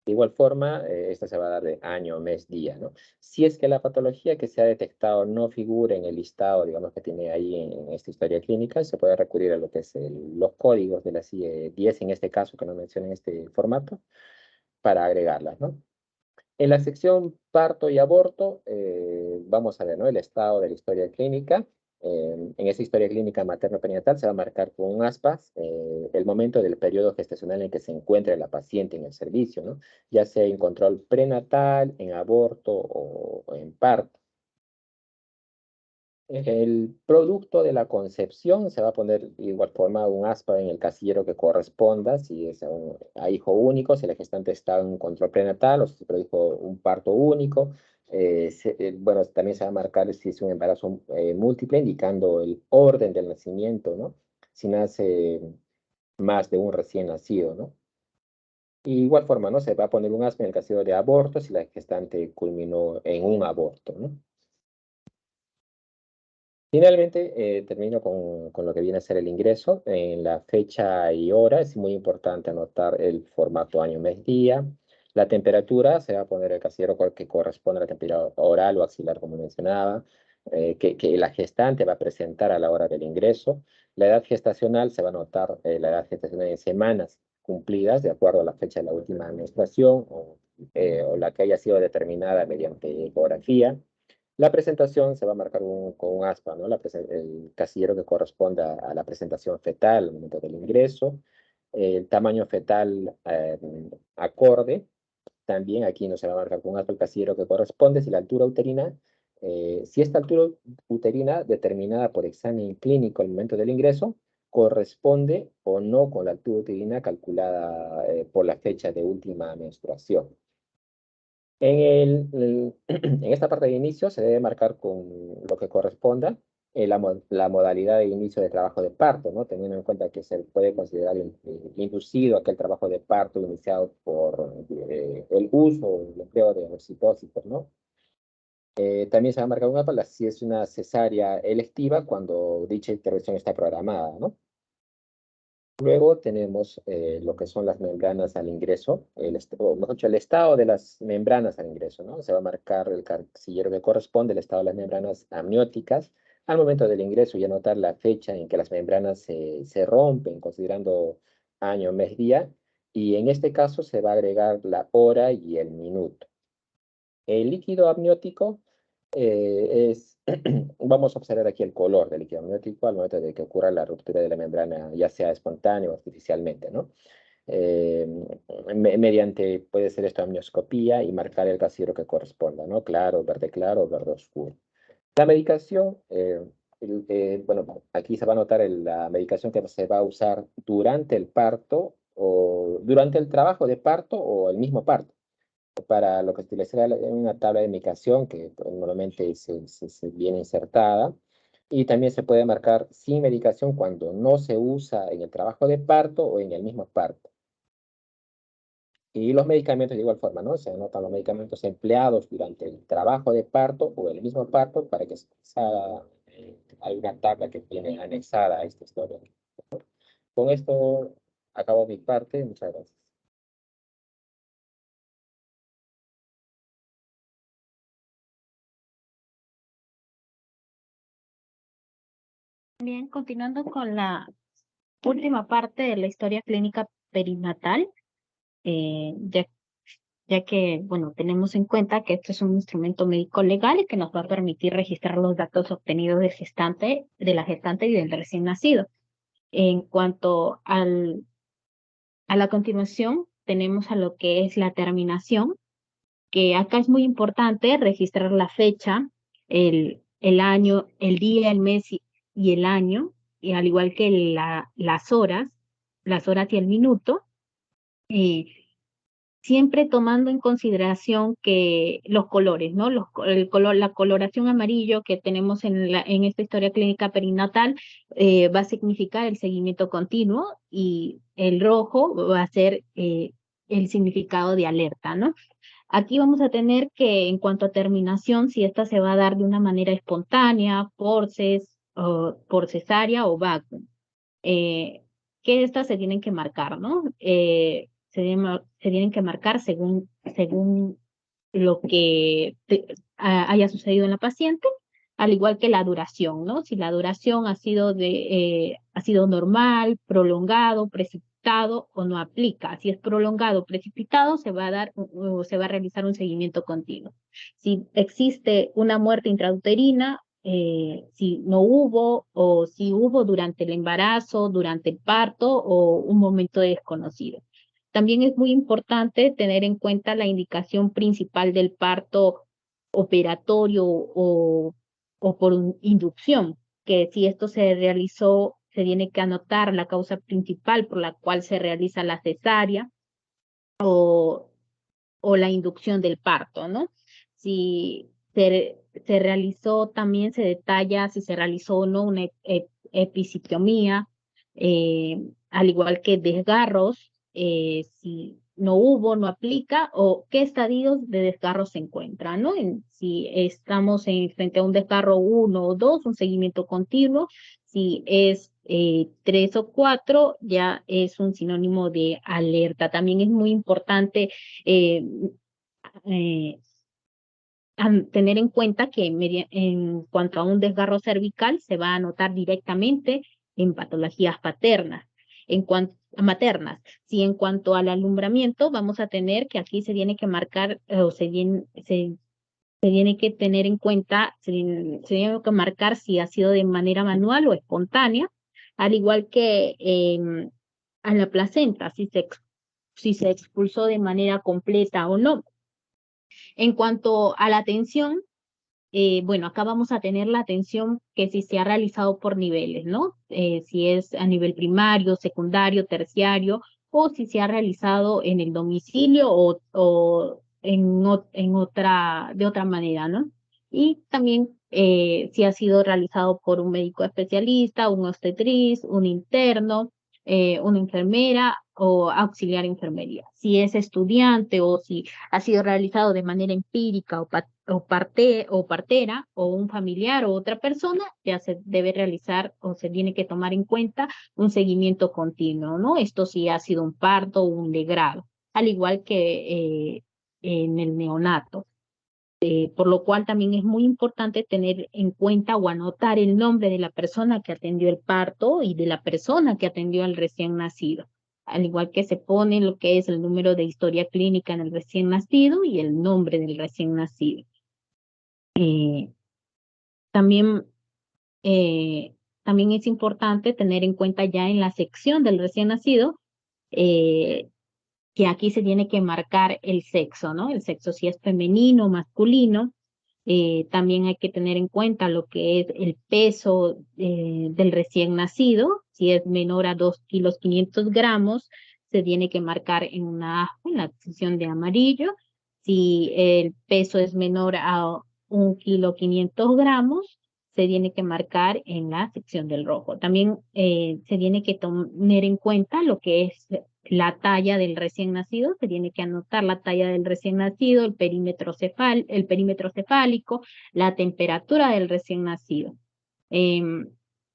C: De igual forma, esta se va a dar de año, mes, día, ¿no? Si es que la patología que se ha detectado no figura en el listado, digamos, que tiene ahí en esta historia clínica, se puede recurrir a lo que es los códigos de la CIE 10, en este caso, que no mencioné en este formato, para agregarlas, ¿no? En la sección parto y aborto, vamos a ver, ¿no? El estado de la historia clínica. En esa historia clínica materno-perinatal se va a marcar con un aspas el momento del periodo gestacional en que se encuentra la paciente en el servicio, ¿no? Ya sea en control prenatal, en aborto o en parto. El producto de la concepción se va a poner de igual forma un aspa en el casillero que corresponda, si es a hijo único, si la gestante está en control prenatal o si se produjo un parto único. Bueno, también se va a marcar si es un embarazo múltiple, indicando el orden del nacimiento, ¿no? Si nace más de un recién nacido, ¿no? Y igual forma, ¿no? Se va a poner un aspa en el casillero de aborto si la gestante culminó en un aborto, ¿no? Finalmente, termino con lo que viene a ser el ingreso. En la fecha y hora es muy importante anotar el formato año, mes, día. La temperatura se va a poner el casillero que corresponde a la temperatura oral o axilar, como mencionaba, que la gestante va a presentar a la hora del ingreso. La edad gestacional se va a anotar la edad gestacional en semanas cumplidas de acuerdo a la fecha de la última menstruación o la que haya sido determinada mediante ecografía. La presentación se va a marcar con un aspa, ¿no? El casillero que corresponda a la presentación fetal al momento del ingreso, el tamaño fetal acorde, también aquí no se va a marcar con un aspa el casillero que corresponde, si la altura uterina, si esta altura uterina determinada por examen clínico al momento del ingreso, corresponde o no con la altura uterina calculada por la fecha de última menstruación. En esta parte de inicio se debe marcar con lo que corresponda la modalidad de inicio de trabajo de parto, ¿no? Teniendo en cuenta que se puede considerar inducido aquel trabajo de parto iniciado por el uso o el empleo de oxitocitos, ¿no? También se va a marcar una tabla si es una cesárea electiva cuando dicha intervención está programada, ¿no? Luego tenemos lo que son las membranas al ingreso, o mejor dicho, el estado de las membranas al ingreso, ¿no? Se va a marcar el casillero que corresponde, el estado de las membranas amnióticas, al momento del ingreso y anotar la fecha en que las membranas se rompen, considerando año, mes, día, y en este caso se va a agregar la hora y el minuto. El líquido amniótico vamos a observar aquí el color del líquido amniótico al momento de que ocurra la ruptura de la membrana, ya sea espontánea o artificialmente, ¿no? Eh, mediante, puede ser esto amnioscopía y marcar el casillero que corresponda, ¿no? Claro, verde oscuro. La medicación, bueno, aquí se va a notar la medicación que se va a usar durante el parto o durante el trabajo de parto o el mismo parto para lo que se utiliza una tabla de medicación que normalmente se viene insertada y también se puede marcar sin medicación cuando no se usa en el trabajo de parto o en el mismo parto. Y los medicamentos de igual forma, ¿no? Se anotan los medicamentos empleados durante el trabajo de parto o el mismo parto para que se haga, hay una tabla que viene anexada a esta historia. Con esto acabo mi parte. Muchas gracias.
D: Bien, continuando con la última parte de la historia clínica perinatal, eh, ya, ya que, bueno, tenemos en cuenta que esto es un instrumento médico legal y que nos va a permitir registrar los datos obtenidos de la gestante y del recién nacido. En cuanto a la continuación, tenemos a lo que es la terminación, que acá es muy importante registrar la fecha, el año, el día, el mes y el año, y al igual que las horas y el minuto. Y siempre tomando en consideración que los colores, ¿no? La coloración amarillo que tenemos en esta historia clínica perinatal va a significar el seguimiento continuo y el rojo va a ser el significado de alerta, ¿no? Aquí vamos a tener que, en cuanto a terminación, si esta se va a dar de una manera espontánea, por cesárea o vacuum, que estas se tienen que marcar, ¿no? Se tienen que marcar según lo que haya sucedido en la paciente, al igual que la duración, ¿no? Si la duración ha sido normal, prolongado, precipitado o no aplica. Si es prolongado o precipitado, se va a realizar un seguimiento continuo. Si existe una muerte intrauterina, si no hubo o si hubo durante el embarazo, durante el parto o un momento desconocido. También es muy importante tener en cuenta la indicación principal del parto operatorio o por inducción, que si esto se realizó, se tiene que anotar la causa principal por la cual se realiza la cesárea o la inducción del parto, ¿no? Si se realizó, también se detalla si se realizó o no una episiotomía, al igual que desgarros, si no hubo, no aplica, o qué estadios de desgarro se encuentran, ¿no? Si estamos frente a un desgarro 1 o 2, un seguimiento continuo. Si es 3 o 4, ya es un sinónimo de alerta. También es muy importante eh, tener en cuenta que en cuanto a un desgarro cervical se va a anotar directamente en patologías maternas. Si en cuanto al alumbramiento, vamos a tener que aquí se tiene que marcar, o se tiene que tener en cuenta, se tiene que marcar si ha sido de manera manual o espontánea, al igual que a la placenta, si se expulsó de manera completa o no. En cuanto a la atención, bueno, acá vamos a tener la atención que si se ha realizado por niveles, ¿no? Si es a nivel primario, secundario, terciario, o si se ha realizado en el domicilio o de otra manera, ¿no? Y también si ha sido realizado por un médico especialista, un obstetriz, un interno, una enfermera o auxiliar enfermería. Si es estudiante o si ha sido realizado de manera empírica o partera o un familiar o otra persona, ya se debe realizar o se tiene que tomar en cuenta un seguimiento continuo, ¿no? Esto sí ha sido un parto o un legrado, al igual que en el neonato. Por lo cual también es muy importante tener en cuenta o anotar el nombre de la persona que atendió el parto y de la persona que atendió al recién nacido, al igual que se pone lo que es el número de historia clínica en el recién nacido y el nombre del recién nacido. También, también es importante tener en cuenta ya en la sección del recién nacido que aquí se tiene que marcar el sexo, ¿no? El sexo, si es femenino o masculino. También hay que tener en cuenta lo que es el peso del recién nacido. Si es menor a 2,5 kilos, se tiene que marcar en la sección de amarillo. Si el peso es menor a 1,5 kilos, se tiene que marcar en la sección del rojo. También se tiene que tener en cuenta lo que es la talla del recién nacido, se tiene que anotar la talla del recién nacido, el perímetro cefálico, la temperatura del recién nacido. En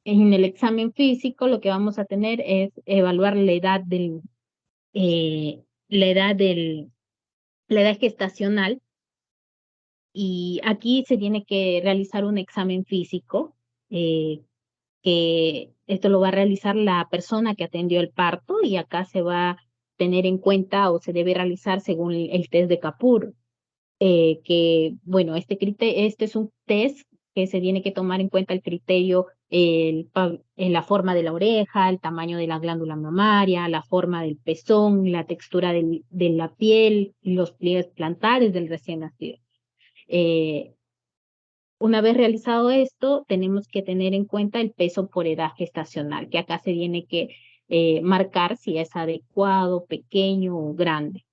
D: el examen físico lo que vamos a tener es evaluar la edad gestacional, y aquí se tiene que realizar un examen físico que esto lo va a realizar la persona que atendió el parto, y acá se va a tener en cuenta o se debe realizar según el test de Kapur, que bueno, este es un test que se tiene que tomar en cuenta el criterio, la forma de la oreja, el tamaño de la glándula mamaria, la forma del pezón, la textura de la piel, los pliegues plantares del recién nacido. Una vez realizado esto, tenemos que tener en cuenta el peso por edad gestacional, que acá se tiene que marcar si es adecuado, pequeño o grande.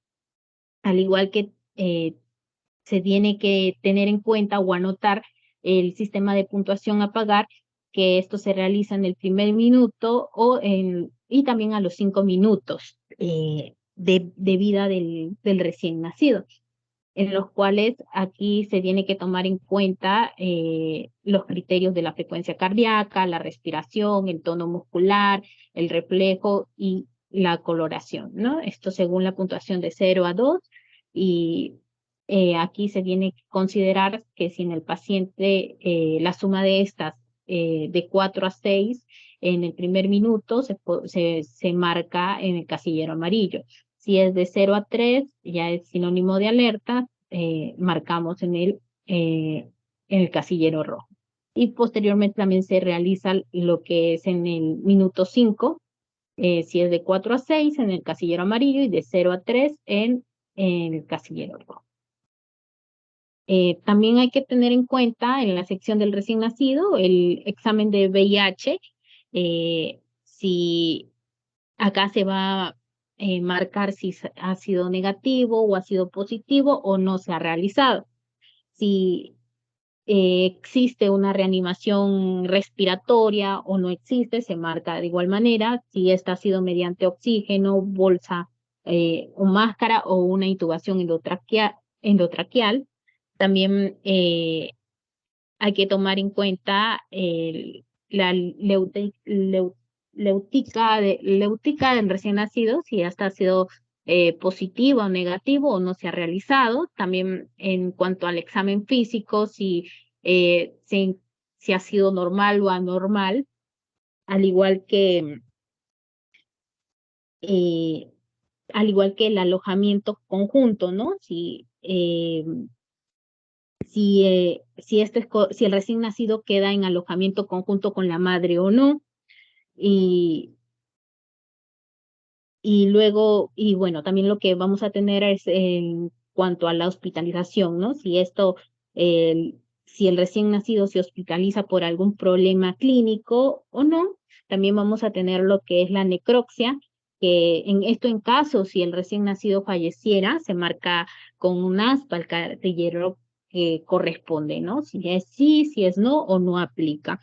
D: al igual que se tiene que tener en cuenta o anotar el sistema de puntuación a pagar, que esto se realiza en el primer minuto y también a los 5 minutos de vida del recién nacido, en los cuales aquí se tiene que tomar en cuenta los criterios de la frecuencia cardíaca, la respiración, el tono muscular, el reflejo y la coloración, ¿no? Esto según la puntuación de 0 a 2, y aquí se tiene que considerar que si en el paciente la suma de estas de 4 a 6 en el primer minuto se marca en el casillero amarillo. Si es de 0 a 3, ya es sinónimo de alerta, marcamos en el casillero rojo. Y posteriormente también se realiza lo que es en el minuto 5, si es de 4 a 6 en el casillero amarillo y de 0 a 3 en el casillero rojo. También hay que tener en cuenta en la sección del recién nacido el examen de VIH, si acá se va a marcar si ha sido negativo o ha sido positivo o no se ha realizado. Si existe una reanimación respiratoria o no existe, se marca de igual manera. Si esta ha sido mediante oxígeno, bolsa o máscara o una intubación endotraqueal. También hay que tomar en cuenta la leutica del recién nacido, si esta ha sido positivo o negativo o no se ha realizado. También en cuanto al examen físico, si ha sido normal o anormal, al igual que el alojamiento conjunto, ¿no? Si el recién nacido queda en alojamiento conjunto con la madre o no. Y bueno, también lo que vamos a tener es en cuanto a la hospitalización, ¿no? Si el recién nacido se hospitaliza por algún problema clínico o no. También vamos a tener lo que es la necropsia, que en caso, si el recién nacido falleciera, se marca con un aspa al casillero que corresponde, ¿no? Si es sí, si es no o no aplica.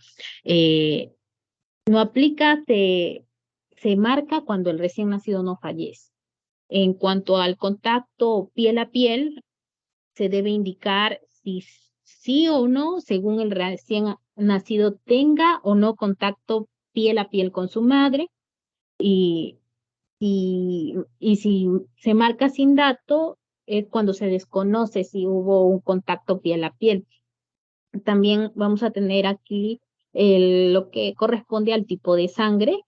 D: No aplica, se marca cuando el recién nacido no fallece. En cuanto al contacto piel a piel, se debe indicar si sí o no, según el recién nacido tenga o no contacto piel a piel con su madre, y si se marca sin dato, es cuando se desconoce si hubo un contacto piel a piel. También vamos a tener aquí lo que corresponde al tipo de sangre,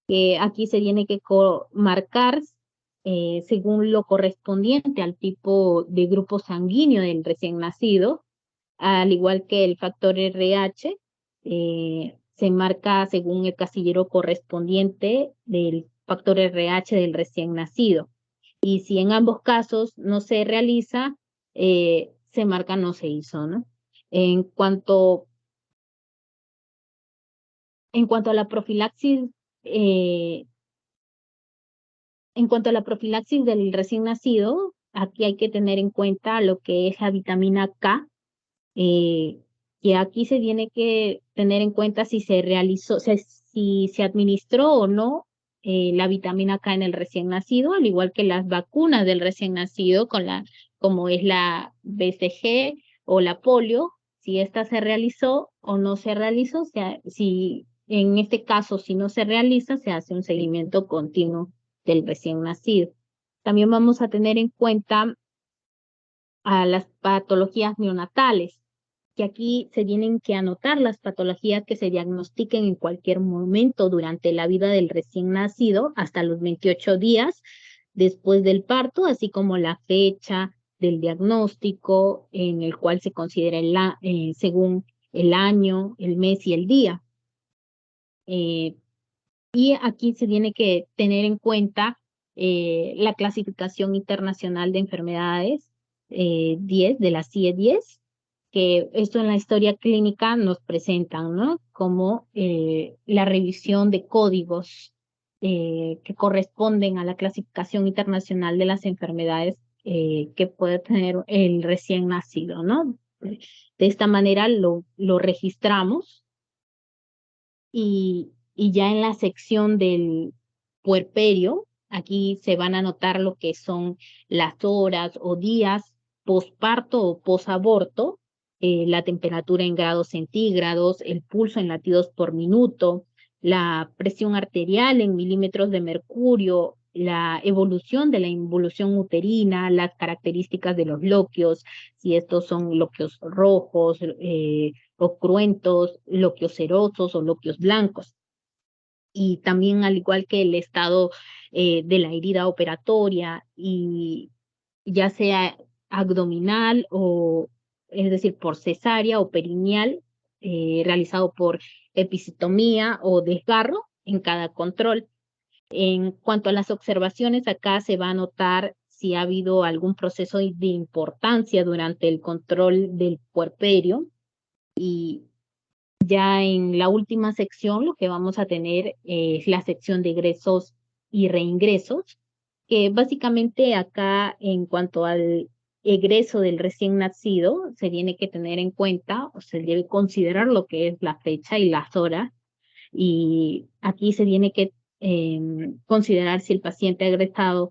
D: que aquí se tiene que marcar según lo correspondiente al tipo de grupo sanguíneo del recién nacido, al igual que el factor RH, se marca según el casillero correspondiente del factor RH del recién nacido. Y si en ambos casos no se realiza, se marca no se hizo, ¿no? En cuanto a la profilaxis, del recién nacido, aquí hay que tener en cuenta lo que es la vitamina K, que aquí se tiene que tener en cuenta si se realizó, si se administró o no la vitamina K en el recién nacido, al igual que las vacunas del recién nacido, como es la BCG o la polio, si esta se realizó o no se realizó, en este caso, si no se realiza, se hace un seguimiento continuo del recién nacido. También vamos a tener en cuenta a las patologías neonatales, que aquí se tienen que anotar las patologías que se diagnostiquen en cualquier momento durante la vida del recién nacido hasta los 28 días después del parto, así como la fecha del diagnóstico en el cual se considera según el año, el mes y el día. Y aquí se tiene que tener en cuenta la clasificación internacional de enfermedades 10, de la CIE 10, que esto en la historia clínica nos presentan, ¿no? Como la revisión de códigos que corresponden a la clasificación internacional de las enfermedades que puede tener el recién nacido, ¿no? De esta manera lo registramos y ya en la sección del puerperio, aquí se van a anotar lo que son las horas o días posparto o posaborto, la temperatura en grados centígrados, el pulso en latidos por minuto, la presión arterial en milímetros de mercurio, la evolución de la involución uterina, las características de los lóqueos, si estos son lóqueos rojos, o cruentos, lóqueos cerosos o lóqueos blancos. Y también al igual que el estado de la herida operatoria, y ya sea abdominal o, es decir, por cesárea o perineal, realizado por episiotomía o desgarro en cada control. En cuanto a las observaciones, acá se va a notar si ha habido algún proceso de importancia durante el control del puerperio. Y ya en la última sección lo que vamos a tener es la sección de egresos y reingresos, que básicamente acá en cuanto al egreso del recién nacido se tiene que tener en cuenta o se debe considerar lo que es la fecha y las horas, y aquí se tiene que considerar si el paciente egresado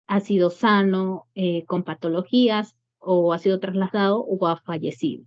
D: ha sido sano, con patologías, o ha sido trasladado o ha fallecido.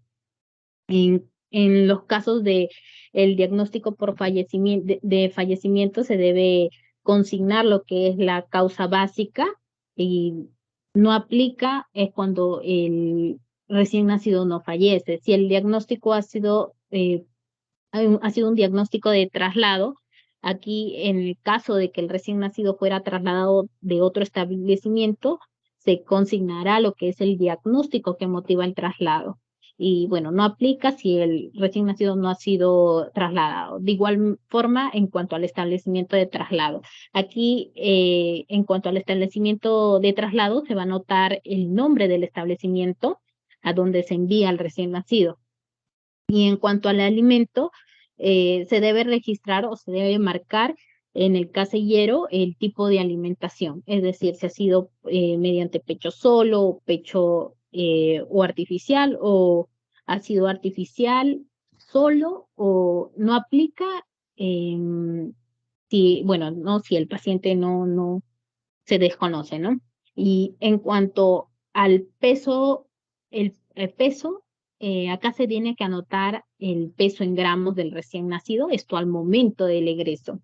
D: En los casos de el diagnóstico por fallecimiento, de fallecimiento, se debe consignar lo que es la causa básica, y no aplica es cuando el recién nacido no fallece. Si el diagnóstico ha sido un diagnóstico de traslado, aquí en el caso de que el recién nacido fuera trasladado de otro establecimiento, se consignará lo que es el diagnóstico que motiva el traslado. Y bueno, no aplica si el recién nacido no ha sido trasladado. De igual forma, en cuanto al establecimiento de traslado. Aquí, en cuanto al establecimiento de traslado, se va a anotar el nombre del establecimiento a donde se envía al recién nacido. Y en cuanto al alimento, se debe registrar o se debe marcar en el casillero el tipo de alimentación, es decir, si ha sido mediante pecho solo, pecho o artificial, o ha sido artificial solo, o no aplica si, bueno, no, si el paciente no se desconoce, ¿no? Y en cuanto al peso, el peso, acá se tiene que anotar el peso en gramos del recién nacido, esto al momento del egreso.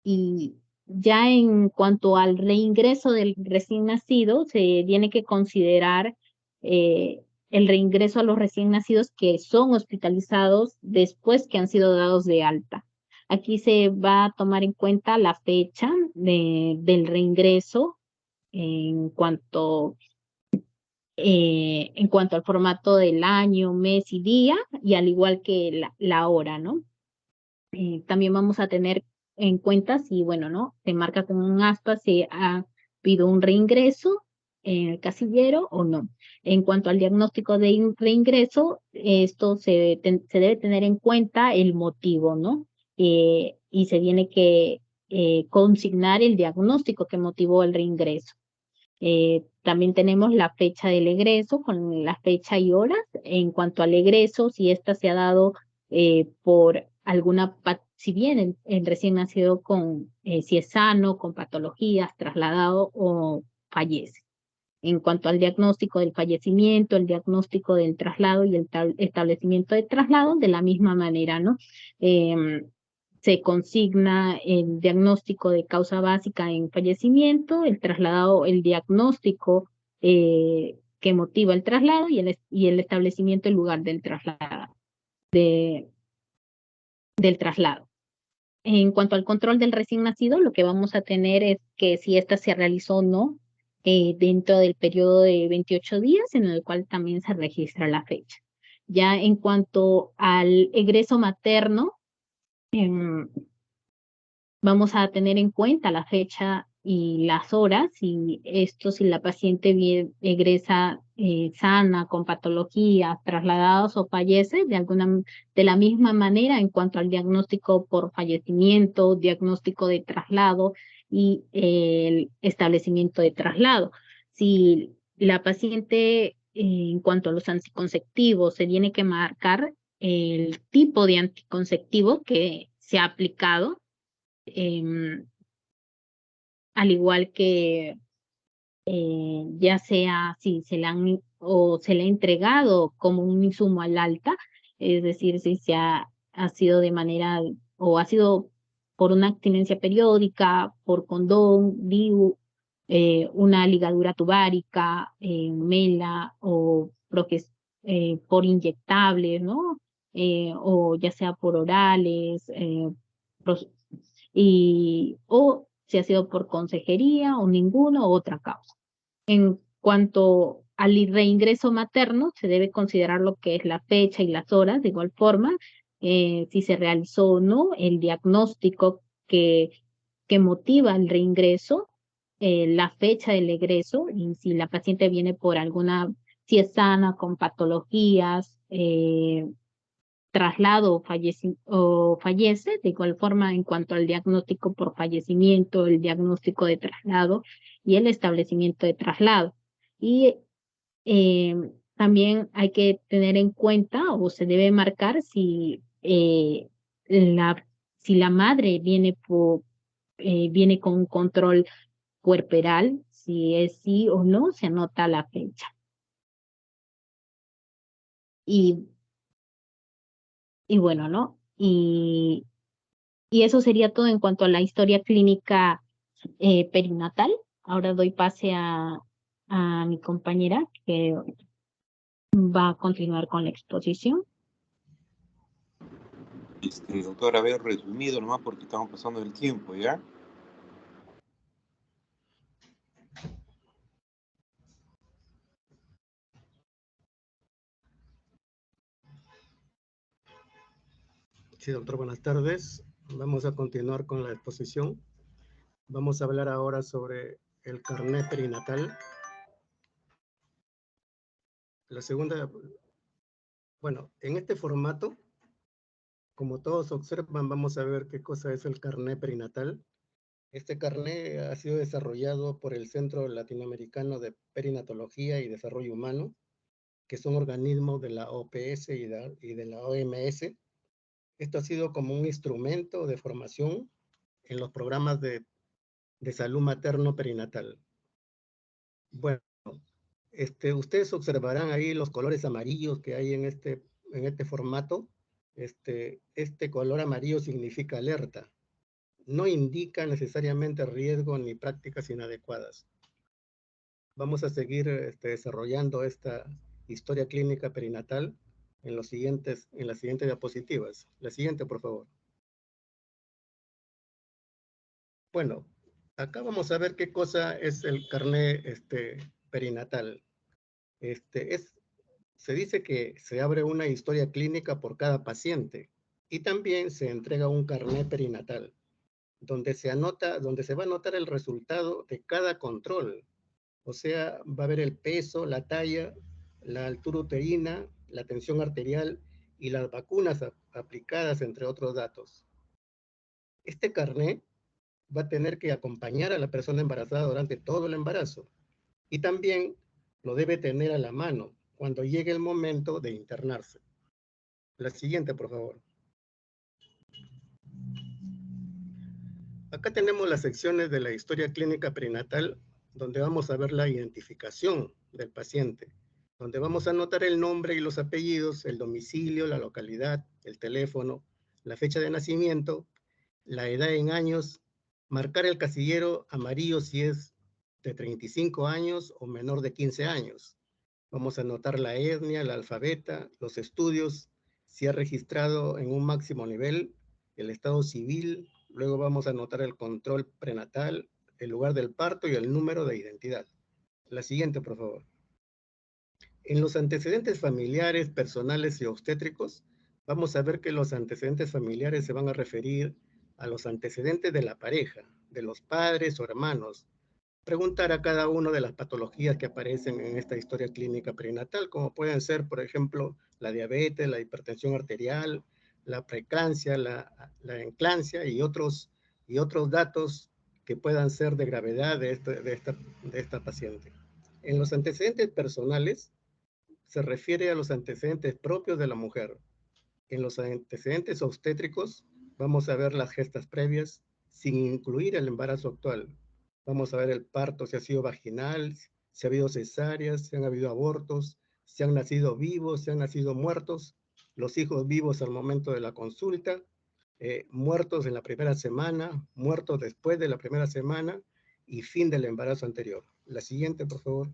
D: Y ya en cuanto al reingreso del recién nacido, se tiene que considerar el reingreso a los recién nacidos que son hospitalizados después que han sido dados de alta. Aquí se va a tomar en cuenta la fecha del reingreso en cuanto al formato del año, mes y día, y al igual que la hora, ¿no? También vamos a tener en cuenta si, bueno, ¿no? Se marca con un aspa si ha habido un reingreso en el casillero o no. En cuanto al diagnóstico de reingreso, esto se debe tener en cuenta el motivo, ¿no? Y se tiene que consignar el diagnóstico que motivó el reingreso. También tenemos la fecha del egreso con la fecha y horas. En cuanto al egreso, si esta se ha dado por alguna, si bien el recién nacido si es sano, con patologías, trasladado o fallece. En cuanto al diagnóstico del fallecimiento, el diagnóstico del traslado y el establecimiento de traslado, de la misma manera, ¿no? Se consigna el diagnóstico de causa básica en fallecimiento, el trasladado, el diagnóstico que motiva el traslado y el establecimiento del lugar del traslado. En cuanto al control del recién nacido, lo que vamos a tener es que si ésta se realizó o no dentro del periodo de 28 días, en el cual también se registra la fecha. Ya en cuanto al egreso materno, vamos a tener en cuenta la fecha y las horas, y esto si la paciente egresa sana, con patologías, trasladados o fallece, de la misma manera en cuanto al diagnóstico por fallecimiento, diagnóstico de traslado y el establecimiento de traslado. Si la paciente, en cuanto a los anticonceptivos, se tiene que marcar el tipo de anticonceptivo que se ha aplicado, al igual que ya sea si se le han o se le ha entregado como un insumo al alta, es decir, si ha sido de manera o ha sido por una abstinencia periódica, por condón, DIU, una ligadura tubárica, mela o por inyectables, ¿no? O ya sea por orales, o si ha sido por consejería o ninguna u otra causa. En cuanto al reingreso materno, se debe considerar lo que es la fecha y las horas, de igual forma, si se realizó o no el diagnóstico que motiva el reingreso, la fecha del egreso, y si la paciente viene por si es sana, con patologías, traslado o fallece, de igual forma en cuanto al diagnóstico por fallecimiento, el diagnóstico de traslado y el establecimiento de traslado. Y también hay que tener en cuenta o se debe marcar si la madre viene con un control puerperal, si es sí o no, se anota la fecha. Y bueno, ¿no? Y eso sería todo en cuanto a la historia clínica perinatal. Ahora doy pase a mi compañera que va a continuar con la exposición.
B: Doctora, haber resumido nomás porque estamos pasando el tiempo, ¿ya?
E: Sí, doctor, buenas tardes. Vamos a continuar con la exposición. Vamos a hablar ahora sobre el carnet perinatal. La segunda, bueno, en este formato, como todos observan, vamos a ver qué cosa es el carnet perinatal. Este carnet ha sido desarrollado por el Centro Latinoamericano de Perinatología y Desarrollo Humano, que son organismos de la OPS y de la OMS. Esto ha sido como un instrumento de formación en los programas de salud materno-perinatal. Bueno, ustedes observarán ahí los colores amarillos que hay en este formato. Este color amarillo significa alerta. No indica necesariamente riesgo ni prácticas inadecuadas. Vamos a seguir desarrollando esta historia clínica perinatal en las siguientes diapositivas. La siguiente, por favor. Bueno, acá vamos a ver qué cosa es el carnet perinatal. Se dice que se abre una historia clínica por cada paciente y también se entrega un carnet perinatal, donde se va a anotar el resultado de cada control. O sea, va a ver el peso, la talla, la altura uterina, la tensión arterial y las vacunas aplicadas, entre otros datos. Este carnet va a tener que acompañar a la persona embarazada durante todo el embarazo y también lo debe tener a la mano cuando llegue el momento de internarse. La siguiente, por favor. Acá tenemos las secciones de la historia clínica perinatal, donde vamos a ver la identificación del paciente, donde vamos a anotar el nombre y los apellidos, el domicilio, la localidad, el teléfono, la fecha de nacimiento, la edad en años, marcar el casillero amarillo si es de 35 años o menor de 15 años. Vamos a anotar la etnia, el alfabeta, los estudios, si ha registrado en un máximo nivel, el estado civil. Luego vamos a anotar el control prenatal, el lugar del parto y el número de identidad. La siguiente, por favor. En los antecedentes familiares, personales y obstétricos, vamos a ver que los antecedentes familiares se van a referir a los antecedentes de la pareja, de los padres o hermanos. Preguntar a cada una de las patologías que aparecen en esta historia clínica perinatal, como pueden ser, por ejemplo, la diabetes, la hipertensión arterial, la preeclampsia, la enclampsia y otros datos que puedan ser de gravedad de esta paciente. En los antecedentes personales, se refiere a los antecedentes propios de la mujer. En los antecedentes obstétricos, vamos a ver las gestas previas, sin incluir el embarazo actual. Vamos a ver el parto, si ha sido vaginal, si ha habido cesáreas, si han habido abortos, si han nacido vivos, si han nacido muertos, los hijos vivos al momento de la consulta, muertos en la primera semana, muertos después de la primera semana y fin del embarazo anterior. La siguiente, por favor.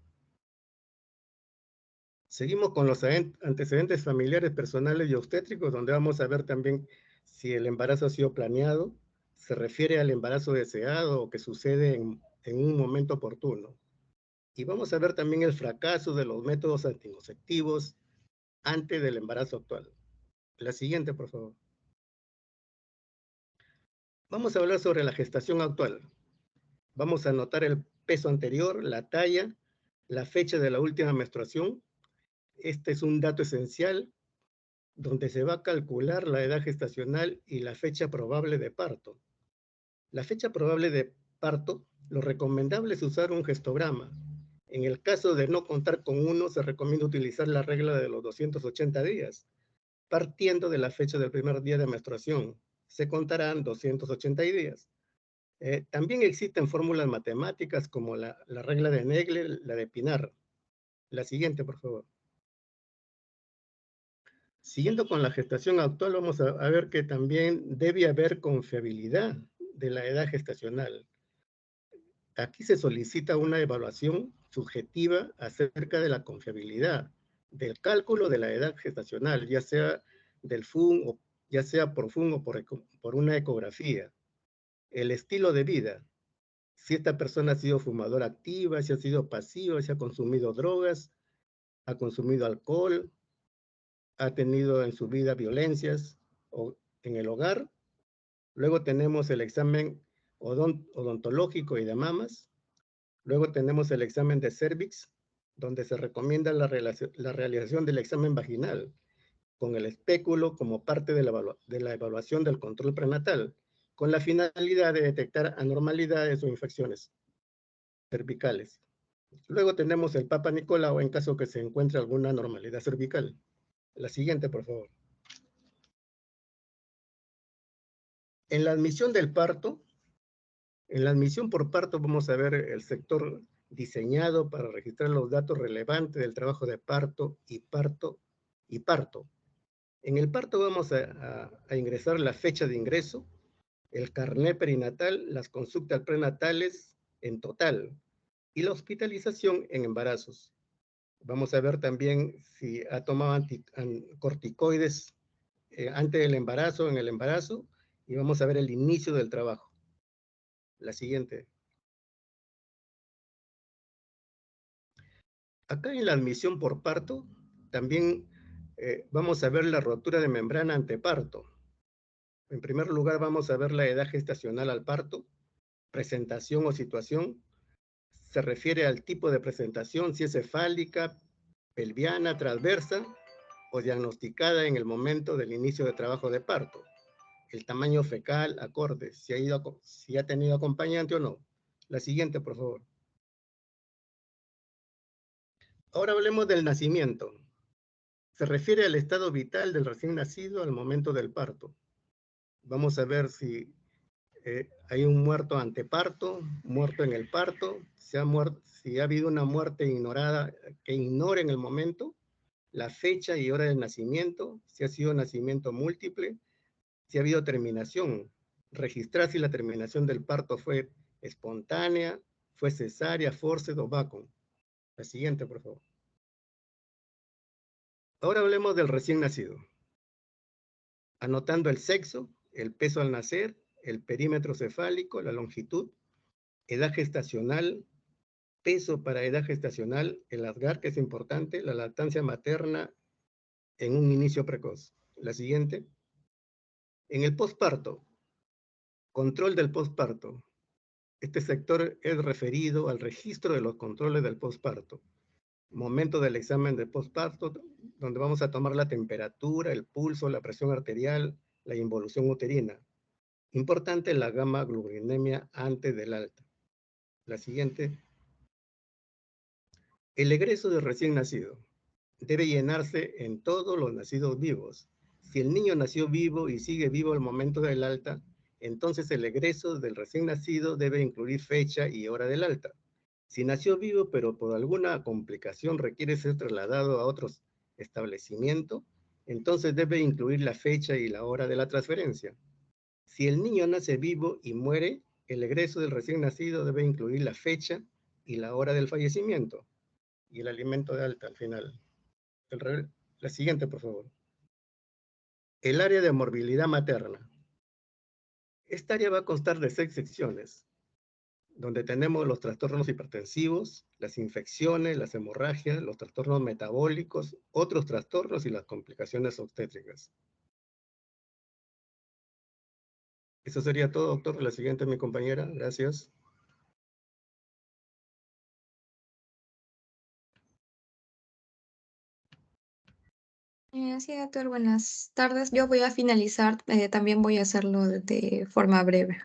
E: Seguimos con los antecedentes familiares, personales y obstétricos, donde vamos a ver también si el embarazo ha sido planeado, se refiere al embarazo deseado o que sucede en un momento oportuno. Y vamos a ver también el fracaso de los métodos anticonceptivos antes del embarazo actual. La siguiente, por favor. Vamos a hablar sobre la gestación actual. Vamos a anotar el peso anterior, la talla, la fecha de la última menstruación. Este es un dato esencial donde se va a calcular la edad gestacional y la fecha probable de parto. La fecha probable de parto, lo recomendable es usar un gestograma. En el caso de no contar con uno, se recomienda utilizar la regla de los 280 días. Partiendo de la fecha del primer día de menstruación, se contarán 280 días. También existen fórmulas matemáticas como la regla de Naegele, la de Pinar. La siguiente, por favor. Siguiendo con la gestación actual, vamos a ver que también debe haber confiabilidad de la edad gestacional. Aquí se solicita una evaluación subjetiva acerca de la confiabilidad del cálculo de la edad gestacional, ya sea del FUN o ya sea por FUN o por una ecografía. El estilo de vida, si esta persona ha sido fumadora activa, si ha sido pasiva, si ha consumido drogas, ha consumido alcohol, ha tenido en su vida violencias o en el hogar. Luego tenemos el examen odontológico y de mamas. Luego tenemos el examen de cervix, donde se recomienda la realización del examen vaginal con el espéculo como parte de la evaluación del control prenatal, con la finalidad de detectar anormalidades o infecciones cervicales. Luego tenemos el Papa Nicolau en caso que se encuentre alguna anormalidad cervical. La siguiente, por favor. En la admisión del parto, en la admisión por parto vamos a ver el sector diseñado para registrar los datos relevantes del trabajo de parto y parto. En el parto vamos a ingresar la fecha de ingreso, el carné perinatal, las consultas prenatales en total y la hospitalización en embarazos. Vamos a ver también si ha tomado corticoides antes del embarazo, en el embarazo, y vamos a ver el inicio del trabajo. La siguiente. Acá en la admisión por parto, también vamos a ver la rotura de membrana ante parto. En primer lugar, vamos a ver la edad gestacional al parto, presentación o situación. Se refiere al tipo de presentación, si es cefálica, pelviana, transversa o diagnosticada en el momento del inicio de trabajo de parto. El tamaño fecal, acorde, si ha tenido acompañante o no. La siguiente, por favor. Ahora hablemos del nacimiento. Se refiere al estado vital del recién nacido al momento del parto. Vamos a ver si hay un muerto anteparto, muerto en el parto, si ha habido una muerte ignorada, que ignore en el momento, la fecha y hora de nacimiento, si ha sido nacimiento múltiple, si ha habido terminación, registrar si la terminación del parto fue espontánea, fue cesárea, forced o vacum. La siguiente, por favor. Ahora hablemos del recién nacido. Anotando el sexo, el peso al nacer, el perímetro cefálico, la longitud, edad gestacional, peso para edad gestacional, el ASGAR, que es importante, la lactancia materna en un inicio precoz. La siguiente. En el posparto, control del posparto. Este sector es referido al registro de los controles del posparto. Momento del examen de posparto, donde vamos a tomar la temperatura, el pulso, la presión arterial, la involución uterina. Importante la gamma-globulinemia antes del alta. La siguiente. El egreso del recién nacido debe llenarse en todos los nacidos vivos. Si el niño nació vivo y sigue vivo al momento del alta, entonces el egreso del recién nacido debe incluir fecha y hora del alta. Si nació vivo, pero por alguna complicación requiere ser trasladado a otro establecimiento, entonces debe incluir la fecha y la hora de la transferencia. Si el niño nace vivo y muere, el egreso del recién nacido debe incluir la fecha y la hora del fallecimiento y el alimento de alta al final. La siguiente, por favor. El área de morbilidad materna. Esta área va a constar de 6 secciones, donde tenemos los trastornos hipertensivos, las infecciones, las hemorragias, los trastornos metabólicos, otros trastornos y las complicaciones obstétricas. Eso sería todo, doctor. La siguiente, mi compañera. Gracias.
F: Sí, doctor, buenas tardes. Yo voy a finalizar, también voy a hacerlo de forma breve.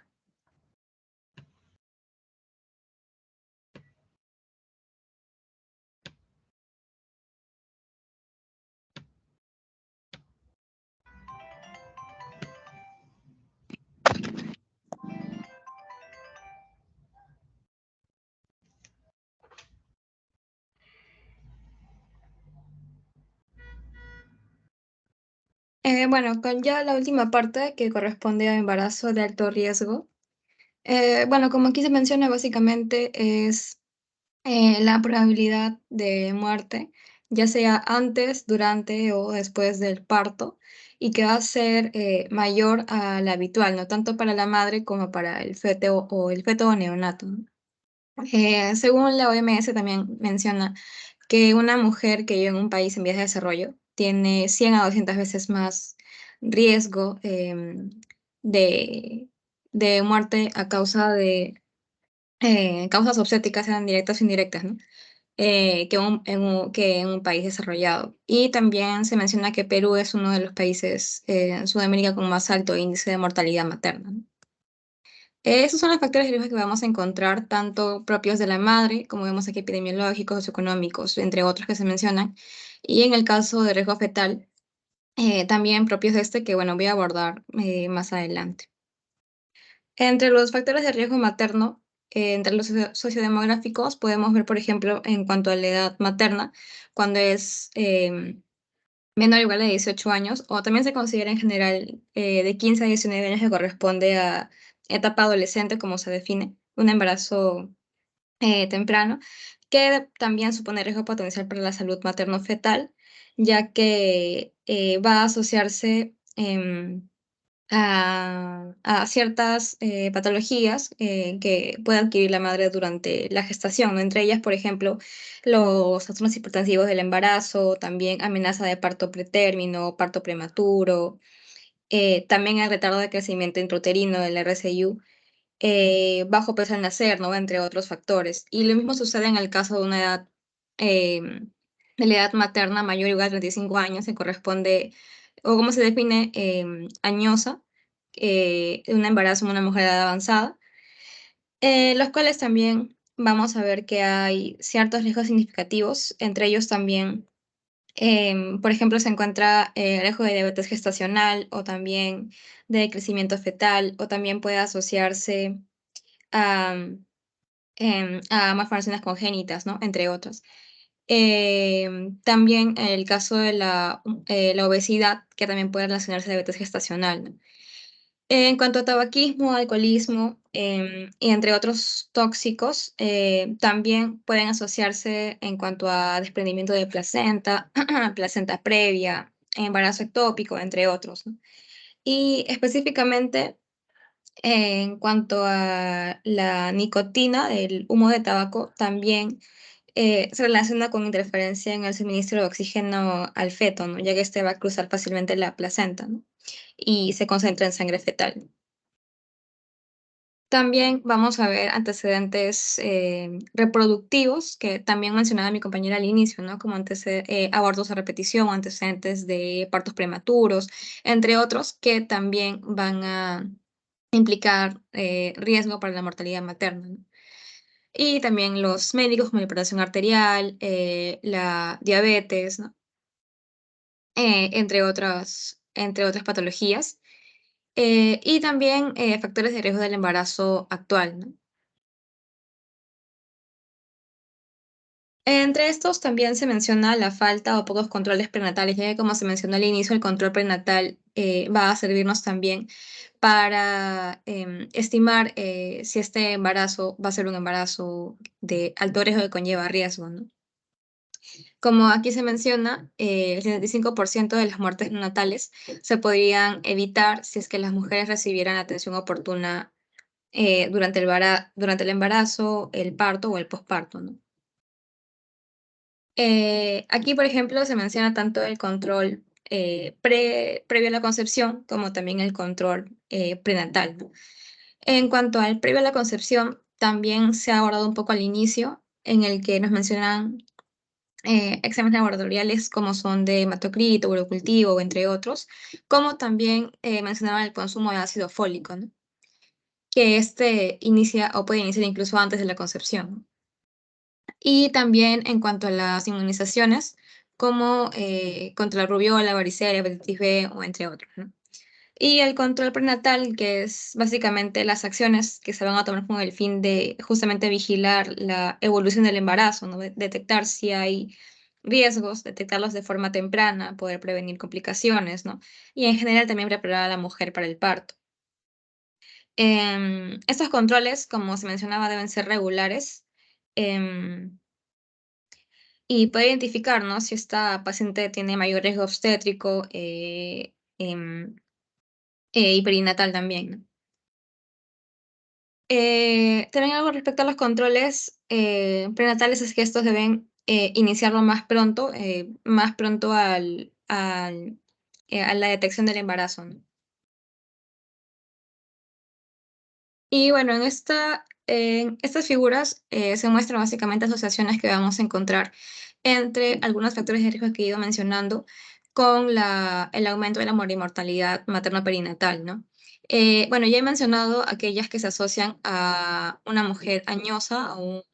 F: Bueno, con ya la última parte que corresponde a embarazo de alto riesgo. Bueno, como aquí se menciona, básicamente es la probabilidad de muerte, ya sea antes, durante o después del parto, y que va a ser mayor a la habitual, no tanto para la madre como para el feto o el feto o neonato, ¿no? Según la OMS también menciona que una mujer que vive en un país en vías de desarrollo tiene 100 a 200 veces más riesgo de, de muerte a causa de causas obstétricas, sean directas o indirectas, ¿no? Que en un país desarrollado. Y también se menciona que Perú es uno de los países en Sudamérica con más alto índice de mortalidad materna, ¿no? Esos son los factores de riesgo que vamos a encontrar, tanto propios de la madre, como vemos aquí, epidemiológicos, socioeconómicos, entre otros que se mencionan. Y en el caso de riesgo fetal, también propios de este, que bueno, voy a abordar más adelante. Entre los factores de riesgo materno, entre los sociodemográficos, podemos ver, por ejemplo, en cuanto a la edad materna, cuando es menor o igual a 18 años, o también se considera en general de 15 a 19 años, que corresponde a etapa adolescente, como se define, un embarazo temprano, que también supone riesgo potencial para la salud materno-fetal, ya que va a asociarse a ciertas patologías que puede adquirir la madre durante la gestación, ¿no? Entre ellas, por ejemplo, los trastornos hipertensivos del embarazo, también amenaza de parto pretérmino, parto prematuro, también el retardo de crecimiento intrauterino, el RCIU, bajo peso al nacer, ¿no? Entre otros factores. Y lo mismo sucede en el caso de una edad, de la edad materna mayor o igual a 35 años, que corresponde, o como se define, añosa, un embarazo en una mujer de edad avanzada, los cuales también vamos a ver que hay ciertos riesgos significativos, entre ellos también, por ejemplo, se encuentra el riesgo de diabetes gestacional o también de crecimiento fetal, o también puede asociarse a, a malformaciones congénitas, ¿no? Entre otros. También el caso de la obesidad, que también puede relacionarse a diabetes gestacional, ¿no? En cuanto a tabaquismo, alcoholismo y entre otros tóxicos, también pueden asociarse en cuanto a desprendimiento de placenta, placenta previa, embarazo ectópico, entre otros, ¿no? Y específicamente en cuanto a la nicotina del humo de tabaco, también se relaciona con interferencia en el suministro de oxígeno al feto, ¿no? Ya que este va a cruzar fácilmente la placenta, ¿no? Y se concentra en sangre fetal. También vamos a ver antecedentes reproductivos, que también mencionaba mi compañera al inicio, ¿no? Como abortos a repetición, antecedentes de partos prematuros, entre otros, que también van a implicar riesgo para la mortalidad materna, ¿no? Y también los médicos como la hipertensión arterial, la diabetes, ¿no? Entre otras patologías. Y también factores de riesgo del embarazo actual, ¿no? Entre estos también se menciona la falta o pocos controles prenatales, ya que como se mencionó al inicio, el control prenatal va a servirnos también para estimar si este embarazo va a ser un embarazo de alto riesgo que conlleva riesgo, ¿no? Como aquí se menciona, el 75% de las muertes neonatales se podrían evitar si es que las mujeres recibieran atención oportuna durante el embarazo, el parto o el posparto, ¿no? Aquí, por ejemplo, se menciona tanto el control previo a la concepción como también el control prenatal, ¿no? En cuanto al previo a la concepción, también se ha abordado un poco al inicio, en el que nos mencionan exámenes laboratoriales como son de hematocrito, urocultivo, entre otros, como también mencionaban el consumo de ácido fólico, ¿no? Que este inicia o puede iniciar incluso antes de la concepción, ¿no? Y también en cuanto a las inmunizaciones, como contra la rubiola, varicela, hepatitis B, o entre otros, ¿no? Y el control prenatal, que es básicamente las acciones que se van a tomar con el fin de justamente vigilar la evolución del embarazo, ¿no? Detectar si hay riesgos, detectarlos de forma temprana, poder prevenir complicaciones, ¿no? Y en general también preparar a la mujer para el parto. Estos controles, como se mencionaba, deben ser regulares. em, y puede identificar, ¿no? Si esta paciente tiene mayor riesgo obstétrico y perinatal también, ¿no? También algo respecto a los controles prenatales es que estos deben iniciarlo más pronto a la detección del embarazo, ¿no? Y bueno, en estas figuras se muestran básicamente asociaciones que vamos a encontrar entre algunos factores de riesgo que he ido mencionando con el aumento de la mortalidad materno-perinatal, ¿no? Bueno, ya he mencionado aquellas que se asocian a una mujer añosa o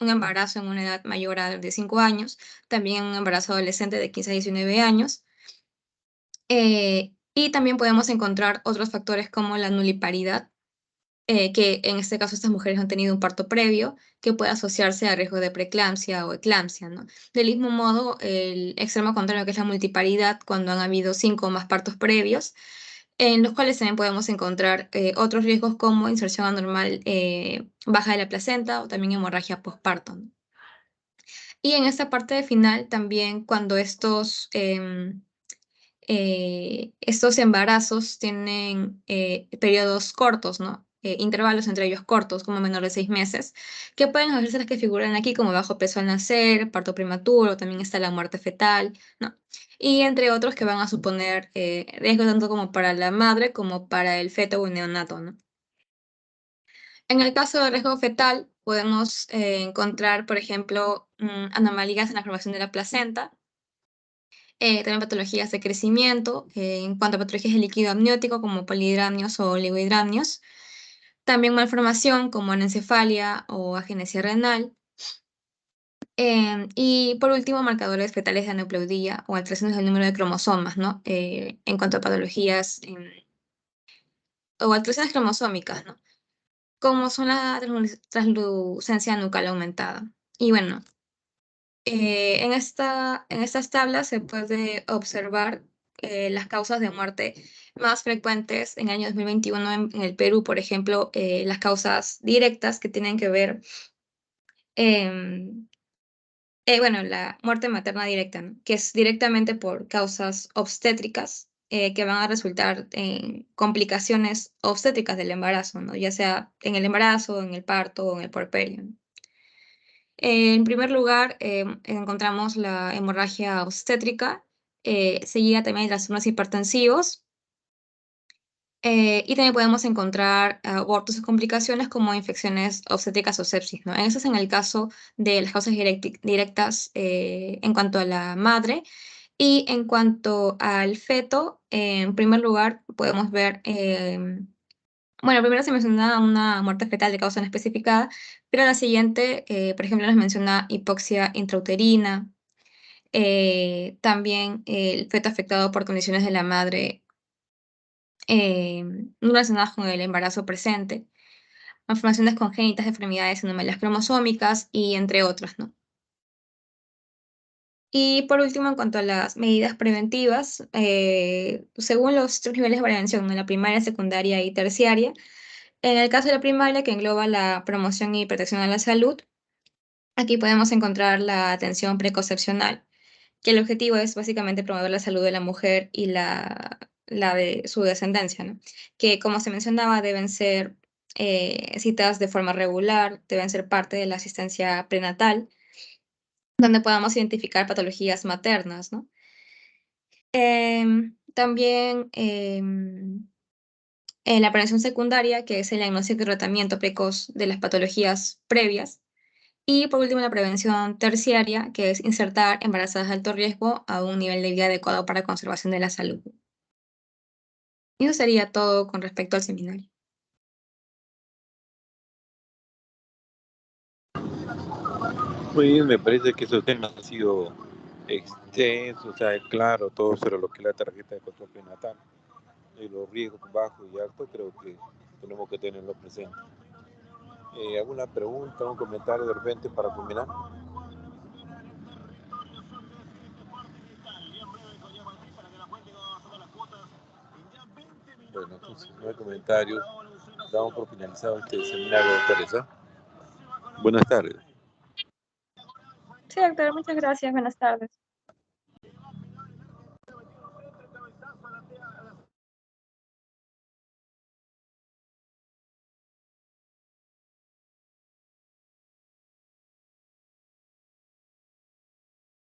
F: un embarazo en una edad mayor a de 5 años, también un embarazo adolescente de 15 a 19 años. Y también podemos encontrar otros factores como la nuliparidad, que en este caso estas mujeres han tenido un parto previo, que puede asociarse a riesgo de preeclampsia o eclampsia, ¿no? Del mismo modo, el extremo contrario, que es la multiparidad, cuando han habido 5 o más partos previos, en los cuales también podemos encontrar otros riesgos como inserción anormal baja de la placenta o también hemorragia postparto, ¿no? Y en esta parte final también cuando estos embarazos tienen periodos cortos, ¿no? Intervalos entre ellos cortos, como menor de 6 meses, que pueden hacerse las que figuran aquí, como bajo peso al nacer, parto prematuro, también está la muerte fetal, ¿no? Y entre otros que van a suponer riesgo tanto como para la madre como para el feto o el neonato, ¿no? En el caso de riesgo fetal, podemos encontrar, por ejemplo, anomalías en la formación de la placenta, también patologías de crecimiento, en cuanto a patologías de líquido amniótico como polihidramnios o oligohidramnios. También malformación como anencefalia o agenesia renal. Y por último, marcadores fetales de aneuploidía o alteraciones del número de cromosomas, ¿no? En cuanto a patologías o alteraciones cromosómicas, ¿no? Como son la translucencia nucal aumentada. Y bueno, en estas tablas se puede observar las causas de muerte más frecuentes en el año 2021 en el Perú, por ejemplo, las causas directas que tienen que ver, em, bueno, la muerte materna directa, ¿no? Que es directamente por causas obstétricas que van a resultar en complicaciones obstétricas del embarazo, ¿no? Ya sea en el embarazo, en el parto o en el puerperio, ¿no? En primer lugar, encontramos la hemorragia obstétrica, seguida también de trastornos hipertensivos, y también podemos encontrar abortos o complicaciones como infecciones obstétricas o sepsis, ¿no? Eso es en el caso de las causas directas en cuanto a la madre. Y en cuanto al feto, en primer lugar podemos ver Bueno, primero se menciona una muerte fetal de causa no especificada, pero la siguiente, por ejemplo, nos menciona hipoxia intrauterina, también el feto afectado por condiciones de la madre no relacionadas con el embarazo presente, malformaciones congénitas, deformidades, anomalias cromosómicas y entre otras, ¿no? Y por último, en cuanto a las medidas preventivas, según los tres niveles de prevención, ¿no? La primaria, secundaria y terciaria, en el caso de la primaria, que engloba la promoción y protección a la salud, aquí podemos encontrar la atención preconcepcional, que el objetivo es básicamente promover la salud de la mujer y la de su descendencia, ¿no? Que, como se mencionaba, deben ser citas de forma regular, deben ser parte de la asistencia prenatal, donde podamos identificar patologías maternas, ¿no? También en la prevención secundaria, que es el diagnóstico y tratamiento precoz de las patologías previas. Y por último, la prevención terciaria, que es insertar embarazadas de alto riesgo a un nivel de vida adecuado para conservación de la salud. Y eso sería todo con respecto al seminario.
B: Muy bien, me parece que esos temas han sido extensos, o sea, claro, todo sobre lo que es la tarjeta de control prenatal y los riesgos bajos y altos, creo que tenemos que tenerlo presente. ¿Alguna pregunta, un comentario de repente para culminar? Bueno, entonces no hay comentarios. Damos por finalizado este seminario, doctores. Buenas tardes.
F: Sí, doctor, muchas gracias. Buenas tardes.